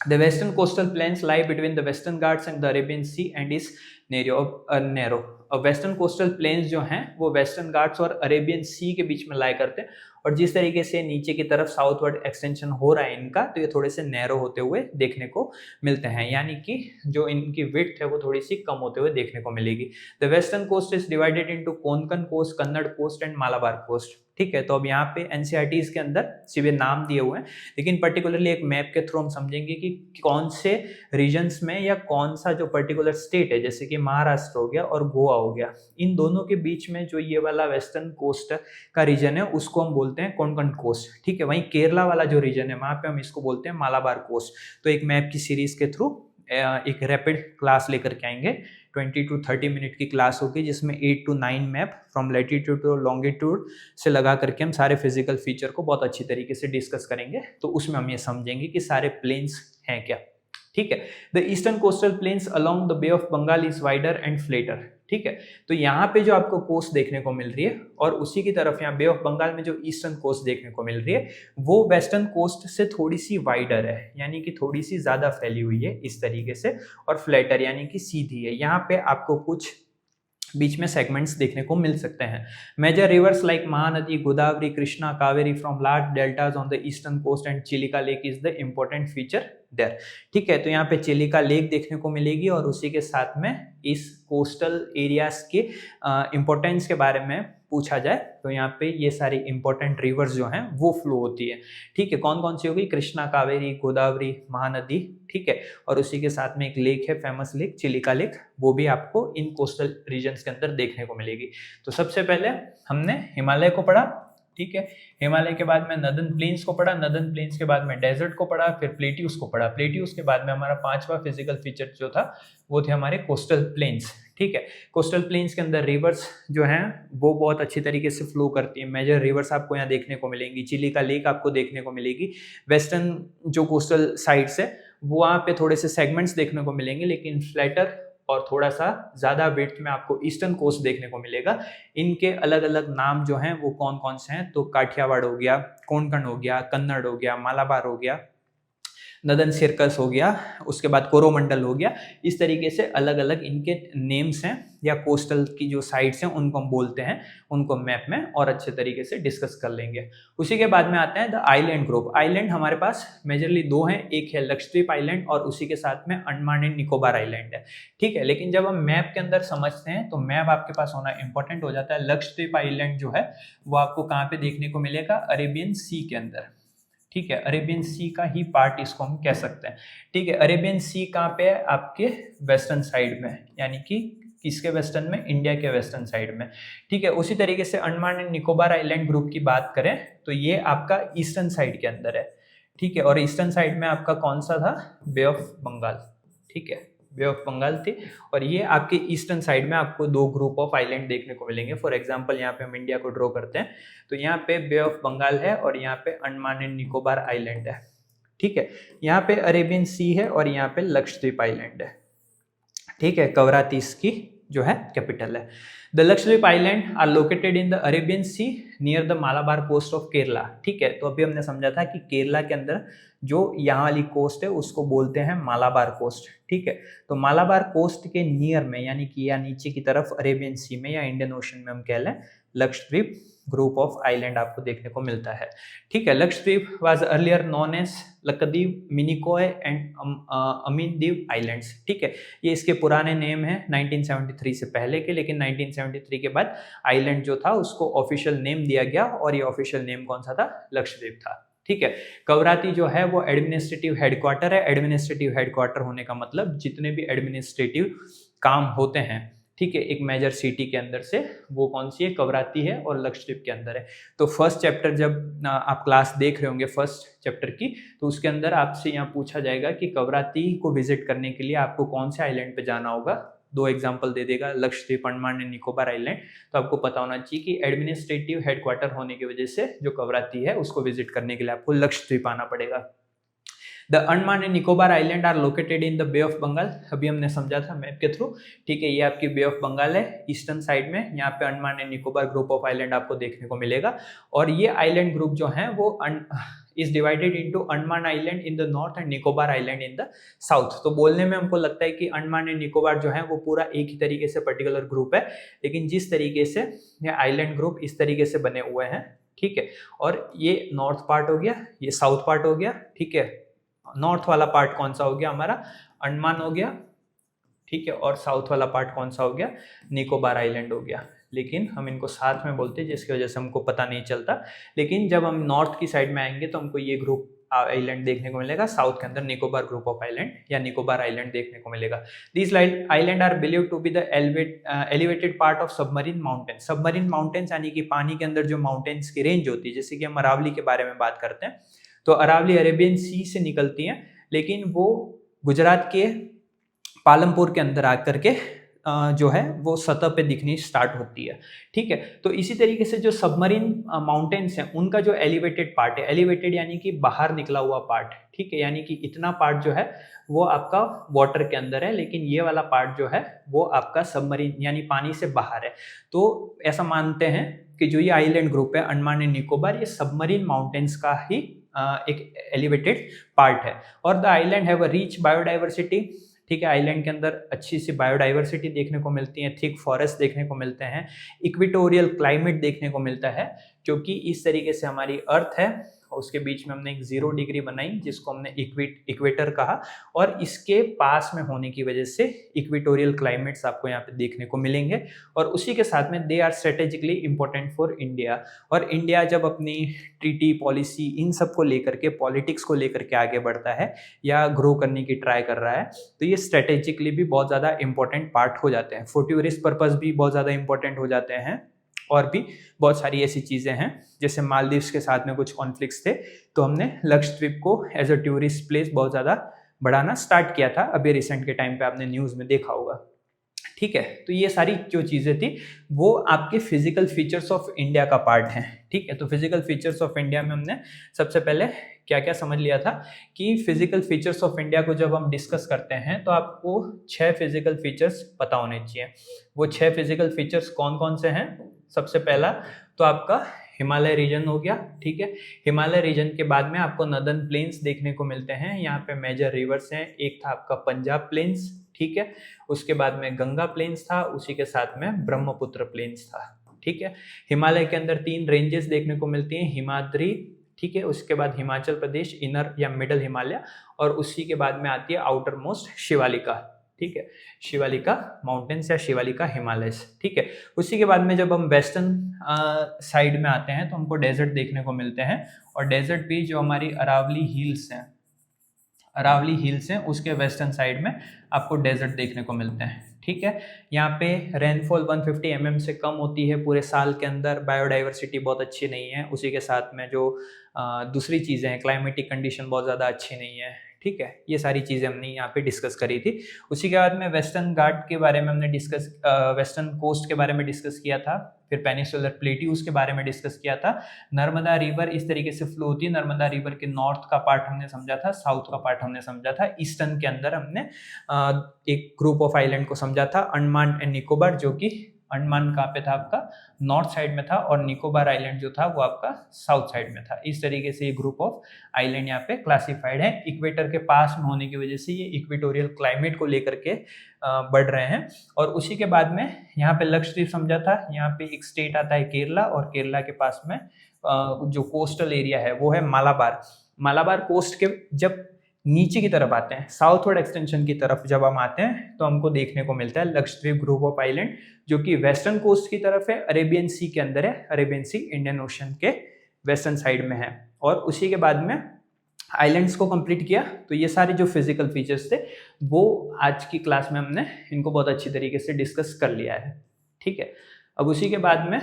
The western coastal plains lie between the Western Ghats and the Arabian Sea and is narrow. Western coastal planes जो हैं वो वेस्टर्न घाट्स और अरेबियन सी के बीच में लाई करते हैं, और जिस तरीके से नीचे की तरफ साउथवर्ड एक्सटेंशन हो रहा है इनका, तो ये थोड़े से नैरो होते हुए देखने को मिलते हैं, यानी कि जो इनकी विड्थ है वो थोड़ी सी कम होते हुए देखने को मिलेगी। The western coast is divided into Konkan coast, Kannada coast and Malabar coast, ठीक है। तो अब यहाँ पे एनसीईआरटीज के अंदर सिर्फ नाम दिए हुए हैं, लेकिन पर्टिकुलरली एक मैप के थ्रू हम समझेंगे कि कौन से रीजन्स में या कौन सा जो पर्टिकुलर स्टेट है, जैसे कि महाराष्ट्र हो गया और गोवा हो गया, इन दोनों के बीच में जो ये वाला वेस्टर्न कोस्ट का रीजन है उसको हम बोलते हैं कोंकण कोस्ट, ठीक है। वहीं केरला वाला जो रीजन है वहां पे हम इसको बोलते हैं मालाबार कोस्ट। तो एक मैप की सीरीज के थ्रू एक रैपिड क्लास लेकर के आएंगे, 20 to 30 मिनट की क्लास होगी, जिसमें 8 to 9 map from latitude to longitude से लगा करके हम सारे फिजिकल फीचर को बहुत अच्छी तरीके से डिस्कस करेंगे। तो उसमें हम ये समझेंगे कि सारे प्लेन्स हैं क्या, ठीक है। The eastern coastal plains along the bay of Bengal is wider and flatter, ठीक है। तो यहाँ पे जो आपको कोस्ट देखने को मिल रही है, और उसी की तरफ यहाँ बे ऑफ बंगाल में जो ईस्टर्न कोस्ट देखने को मिल रही है वो वेस्टर्न कोस्ट से थोड़ी सी वाइडर है, यानी कि थोड़ी सी ज्यादा फैली हुई है इस तरीके से, और फ्लैटर यानी कि सीधी है। यहाँ पे आपको कुछ बीच में सेगमेंट्स देखने को मिल सकते हैं। Major rivers like Mahanadi, Godavari, Krishna, Kaveri from large deltas on the eastern coast and Chilika lake is the important feature there, ठीक है। तो यहाँ पे चिलिका लेक देखने को मिलेगी, और उसी के साथ में इस कोस्टल एरियाज के इम्पोर्टेंस के बारे में पूछा जाए तो यहाँ पे ये सारी इंपॉर्टेंट रिवर्स जो हैं वो फ्लो होती है, ठीक है। कौन कौन सी होगी? कृष्णा, कावेरी, गोदावरी, महानदी, ठीक है। और उसी के साथ में एक लेक है, फेमस लेक चिलिका लेक, वो भी आपको इन कोस्टल रीजन्स के अंदर देखने को मिलेगी। तो सबसे पहले हमने हिमालय को पढ़ा, ठीक है। हिमालय के बाद में नदन प्लेन्स को पढ़ा, नदन प्लेन्स के बाद में डेजर्ट को पढ़ा, फिर प्लेट्यूज को पढ़ा। प्लेट्यूज के बाद में हमारा पांचवा फिजिकल फीचर जो था वो थे हमारे कोस्टल प्लेन्स, ठीक है। कोस्टल प्लेन्स के अंदर रिवर्स जो हैं वो बहुत अच्छी तरीके से फ्लो करती है। मेजर रिवर्स आपको यहाँ देखने को मिलेंगी, चिलिका लेक आपको देखने को मिलेगी। वेस्टर्न जो कोस्टल साइड्स है वो वहाँ पे थोड़े से सेगमेंट्स देखने को मिलेंगे, लेकिन फ्लैटर और थोड़ा सा ज़्यादा विड्थ में आपको ईस्टर्न कोस्ट देखने को मिलेगा। इनके अलग अलग नाम जो हैं वो कौन कौन से हैं? तो काठियावाड़ हो गया, कोंकण हो गया, कन्नड़ हो गया, मालाबार हो गया, नदन सिरकस हो गया, उसके बाद कोरोमंडल हो गया। इस तरीके से अलग अलग इनके नेम्स हैं, या कोस्टल की जो साइट्स हैं उनको हम बोलते हैं, उनको मैप में और अच्छे तरीके से डिस्कस कर लेंगे। उसी के बाद में आते हैं द आइलैंड ग्रुप। आइलैंड हमारे पास मेजरली दो हैं, एक है लक्षद्वीप आइलैंड और उसी के साथ में अंडमान एंड निकोबार आइलैंड है, ठीक है। लेकिन जब हम मैप के अंदर समझते हैं तो मैप आपके पास होना इंपॉर्टेंट हो जाता है। लक्षद्वीप आइलैंड जो है वो आपको कहाँ पे देखने को मिलेगा? अरेबियन सी के अंदर, ठीक है। अरेबियन सी का ही पार्ट इसको हम कह सकते हैं, ठीक है। अरेबियन सी कहाँ पे है? आपके वेस्टर्न साइड में, यानी कि किसके वेस्टर्न में? इंडिया के वेस्टर्न साइड में, ठीक है। उसी तरीके से Andaman and Nicobar island group की बात करें तो ये आपका ईस्टर्न साइड के अंदर है, ठीक है। और ईस्टर्न साइड में आपका कौन सा था, बे ऑफ बंगाल, ठीक है, बे ऑफ बंगाल थी। और ये आपके ईस्टर्न साइड में आपको दो ग्रुप ऑफ आइलैंड देखने को मिलेंगे। फॉर एग्जांपल यहाँ पे हम इंडिया को ड्रॉ करते हैं तो यहाँ पे बे ऑफ बंगाल है और यहाँ पे अंडमान एंड निकोबार आइलैंड है, ठीक है। यहाँ पे अरेबियन सी है और यहाँ पे लक्षद्वीप आइलैंड है, ठीक है। कवराती इसकी जो है कैपिटल है। The Lakshadweep island are located in the Arabian sea near the Malabar coast of Kerala, ठीक है। तो अभी हमने समझा था कि केरला के अंदर जो यहाँ वाली कोस्ट है उसको बोलते हैं मालाबार कोस्ट, ठीक है। तो मालाबार कोस्ट के नियर में यानी कि या नीचे की तरफ अरेबियन सी में या इंडियन ओशन में हम कह लें लक्षद्वीप ग्रुप ऑफ आइलैंड आपको देखने को मिलता है, ठीक है। Lakshadweep was earlier known as Lakshadweep, Minicoy and Amindivi islands, ठीक है। ये इसके पुराने नेम है 1973 से पहले के, लेकिन 1973 के बाद आइलैंड जो था उसको ऑफिशियल नेम दिया गया और ये ऑफिशियल नेम कौन सा था, लक्षद्वीप था, ठीक है। कवराती जो है वो एडमिनिस्ट्रेटिव हेडक्वार्टर है। एडमिनिस्ट्रेटिव हेडक्वार्टर होने का मतलब जितने भी एडमिनिस्ट्रेटिव काम होते हैं, ठीक है, एक मेजर सिटी के अंदर से, वो कौन सी है, कवराती है और लक्षद्वीप के अंदर है। तो फर्स्ट चैप्टर जब आप क्लास देख रहे होंगे फर्स्ट चैप्टर की, तो उसके अंदर आपसे यहाँ पूछा जाएगा कि कवराती को विजिट करने के लिए आपको कौन से आइलैंड पे जाना होगा। दो एग्जाम्पल दे देगा, लक्षद्वीप, अंडमान एंड निकोबार आइलैंड। तो आपको पता होना चाहिए कि एडमिनिस्ट्रेटिव हेडक्वार्टर होने की वजह से जो कवराती है उसको विजिट करने के लिए आपको लक्षद्वीप आना पड़ेगा। The Andaman and Nicobar island are located in the bay of Bengal, अभी हमने समझा था मैप के थ्रू, ठीक है। ये आपकी बे ऑफ बंगाल है ईस्टर्न साइड में, यहाँ पे Andaman and Nicobar group of island आपको देखने को मिलेगा। और ये आइलैंड ग्रुप जो है वो is divided into Andaman island in the north and Nicobar island in the south. तो बोलने में हमको लगता है कि अंडमान एंड निकोबार जो है वो पूरा एक ही तरीके से पर्टिकुलर ग्रुप है, लेकिन जिस तरीके से ये आइलैंड ग्रुप इस तरीके से बने हुए हैं, ठीक है। और ये नॉर्थ पार्ट हो गया, ये साउथ पार्ट हो गया, ठीक है। नॉर्थ वाला पार्ट कौन सा हो गया हमारा, अंडमान हो गया, ठीक है। और साउथ वाला पार्ट कौन सा हो गया, निकोबार आइलैंड हो गया। लेकिन हम इनको साथ में बोलते हैं जिसकी वजह से हमको पता नहीं चलता। लेकिन जब हम नॉर्थ की साइड में आएंगे तो हमको ये ग्रुप आइलैंड देखने को मिलेगा, साउथ के अंदर निकोबार ग्रुप ऑफ आइलैंड या निकोबार आइलैंड देखने को मिलेगा। This island are believed to be the elevated part of submarine mountain. Submarine mountains यानी कि पानी के अंदर जो माउंटेन्स की रेंज होती है, जैसे कि हम अरावली के बारे में बात करते हैं, तो अरावली अरेबियन सी से निकलती हैं, लेकिन वो गुजरात के पालमपुर के अंदर आकर के जो है वो सतह पे दिखनी स्टार्ट होती है, ठीक है। तो इसी तरीके से जो सबमरीन माउंटेन्स हैं उनका जो एलिवेटेड पार्ट है, एलिवेटेड यानी कि बाहर निकला हुआ पार्ट, ठीक है, यानी कि इतना पार्ट जो है वो आपका वाटर के अंदर है, लेकिन ये वाला पार्ट जो है वो आपका सबमरीन यानी पानी से बाहर है। तो ऐसा मानते हैं कि जो ये आइलैंड ग्रुप है अंडमान एंड निकोबार, ये सबमरीन माउंटेन्स का ही एक एलिवेटेड पार्ट है। और the island have a rich biodiversity, ठीक है। आइलैंड के अंदर अच्छी सी बायोडाइवर्सिटी देखने को मिलती है, थिक फॉरेस्ट देखने को मिलते हैं, इक्वेटोरियल क्लाइमेट देखने को मिलता है, क्योंकि इस तरीके से हमारी अर्थ है और उसके बीच में हमने एक 0 डिग्री बनाई जिसको हमने इक्वेटर कहा, और इसके पास में होने की वजह से इक्वेटोरियल क्लाइमेट्स आपको यहाँ पे देखने को मिलेंगे। और उसी के साथ में they are strategically important for India. और इंडिया जब अपनी ट्रीटी पॉलिसी इन सब को लेकर के, पॉलिटिक्स को लेकर के आगे बढ़ता है या ग्रो करने की ट्राई कर रहा है, तो ये स्ट्रेटेजिकली भी बहुत ज़्यादा इंपॉर्टेंट पार्ट हो जाते हैं। फॉर टूरिस्ट पर्पज भी बहुत ज़्यादा इंपॉर्टेंट हो जाते हैं। और भी बहुत सारी ऐसी चीज़ें हैं, जैसे मालदीव्स के साथ में कुछ कॉन्फ्लिक्ट्स थे, तो हमने लक्षद्वीप को एज अ टूरिस्ट प्लेस बहुत ज़्यादा बढ़ाना स्टार्ट किया था, अभी रिसेंट के टाइम पे आपने न्यूज़ में देखा होगा, ठीक है। तो ये सारी जो चीज़ें थी वो आपके फिजिकल फीचर्स ऑफ इंडिया का पार्ट हैं, ठीक है। तो फिजिकल फीचर्स ऑफ इंडिया में हमने सबसे पहले क्या क्या समझ लिया था कि फिजिकल फीचर्स ऑफ इंडिया को जब हम डिस्कस करते हैं तो आपको 6 फिजिकल फीचर्स पता होने चाहिए। वो 6 फिजिकल फीचर्स कौन कौन से हैं? सबसे पहला तो आपका हिमालय रीजन हो गया, ठीक है। हिमालय रीजन के बाद में आपको नदर्न प्लेन्स देखने को मिलते हैं, यहाँ पे मेजर रिवर्स हैं, एक था आपका पंजाब प्लेन्स, ठीक है। उसके बाद में गंगा प्लेन्स था, उसी के साथ में ब्रह्मपुत्र प्लेन्स था, ठीक है। हिमालय के अंदर 3 रेंजेस देखने को मिलती हैं, हिमाद्री, ठीक है। उसके बाद हिमाचल प्रदेश इनर या मिडल हिमालय, और उसी के बाद में आती है आउटर मोस्ट शिवालिका, ठीक है। शिवालिका माउंटेन्स या शिवालिका हिमालयस, ठीक है। उसी के बाद में जब हम वेस्टर्न साइड में आते हैं तो हमको डेजर्ट देखने को मिलते हैं, और डेजर्ट भी जो हमारी अरावली हिल्स हैं, उसके वेस्टर्न साइड में आपको डेजर्ट देखने को मिलते हैं, ठीक है। यहाँ पे रेनफॉल 150 से कम होती है पूरे साल के अंदर, बायोडाइवर्सिटी बहुत अच्छी नहीं है, उसी के साथ में जो दूसरी चीज़ें हैं, क्लाइमेटिक कंडीशन बहुत ज़्यादा अच्छी नहीं है, ठीक है। ये सारी चीज़ें हमने यहाँ पे डिस्कस करी थी। उसी के बाद में वेस्टर्न घाट के बारे में हमने वेस्टर्न कोस्ट के बारे में डिस्कस किया था, फिर पेनिसुलर प्लेट्यूज के बारे में डिस्कस किया था। नर्मदा रिवर इस तरीके से फ्लो होती है, नर्मदा रिवर के नॉर्थ का पार्ट हमने समझा था, साउथ का पार्ट हमने समझा था, ईस्टर्न के अंदर हमने एक ग्रुप ऑफ आइलैंड को समझा था, अंडमान एंड निकोबार, जो कि अंडमान कहाँ पे था आपका, नॉर्थ साइड में था, और निकोबार आइलैंड जो था वो आपका साउथ साइड में था। इस तरीके से ये ग्रुप ऑफ आइलैंड यहाँ पे क्लासिफाइड है। इक्वेटर के पास में होने की वजह से ये इक्वेटोरियल क्लाइमेट को लेकर के बढ़ रहे हैं। और उसी के बाद में यहाँ पे लक्षद्वीप समझा था। यहाँ पे एक स्टेट आता है केरला, और केरला के पास में जो कोस्टल एरिया है वो है मालाबार। मालाबार कोस्ट के जब नीचे की तरफ आते हैं, साउथवर्ड एक्सटेंशन की तरफ जब हम आते हैं, तो हमको देखने को मिलता है लक्षद्वीप ग्रुप ऑफ आइलैंड, जो कि वेस्टर्न कोस्ट की तरफ है, अरेबियन सी के अंदर है, अरेबियन सी इंडियन ओशन के वेस्टर्न साइड में है। और उसी के बाद में आइलैंड्स को कंप्लीट किया। तो ये सारे जो फिजिकल फीचर्स थे वो आज की क्लास में हमने इनको बहुत अच्छी तरीके से डिस्कस कर लिया है, ठीक है। अब उसी के बाद में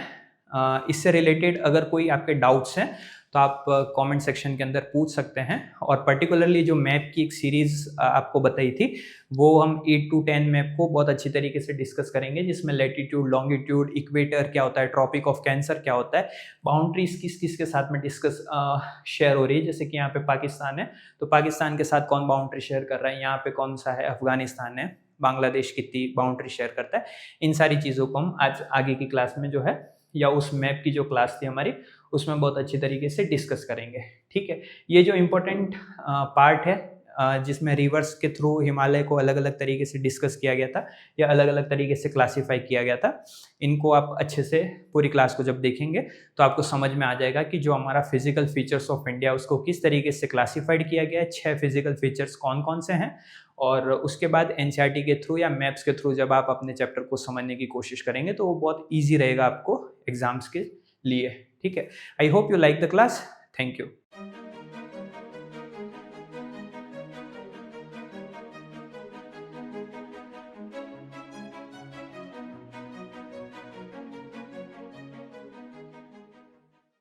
इससे रिलेटेड अगर कोई आपके डाउट्स हैं तो आप कमेंट सेक्शन के अंदर पूछ सकते हैं। और पर्टिकुलरली जो मैप की एक सीरीज आपको बताई थी, वो हम 8 to 10 मैप को बहुत अच्छी तरीके से डिस्कस करेंगे, जिसमें लैटिट्यूड, लॉन्गिट्यूड, इक्वेटर क्या होता है, ट्रॉपिक ऑफ कैंसर क्या होता है, बाउंड्रीज किस किस के साथ में डिस्कस शेयर हो रही है। जैसे कि यहाँ पे पाकिस्तान है, तो पाकिस्तान के साथ कौन बाउंड्री शेयर कर रहा है, यहाँ पे कौन सा है, अफगानिस्तान है, बांग्लादेश कितनी बाउंड्री शेयर करता है। इन सारी चीज़ों को हम आज आगे की क्लास में जो है, या उस मैप की जो क्लास थी हमारी, उसमें बहुत अच्छी तरीके से डिस्कस करेंगे, ठीक है। ये जो इम्पोर्टेंट पार्ट है जिसमें रिवर्स के थ्रू हिमालय को अलग अलग तरीके से डिस्कस किया गया था, या अलग अलग तरीके से क्लासीफाई किया गया था, इनको आप अच्छे से पूरी क्लास को जब देखेंगे तो आपको समझ में आ जाएगा कि जो हमारा फिजिकल फीचर्स ऑफ इंडिया उसको किस तरीके से क्लासीफाइड किया गया है, 6 फिजिकल फीचर्स कौन कौन से हैं। और उसके बाद एनसीईआरटी के थ्रू या मैप्स के थ्रू जब आप अपने चैप्टर को समझने की कोशिश करेंगे तो वो बहुत ईजी रहेगा आपको एग्जाम्स के लिए, ठीक है। I hope you like the class. Thank you.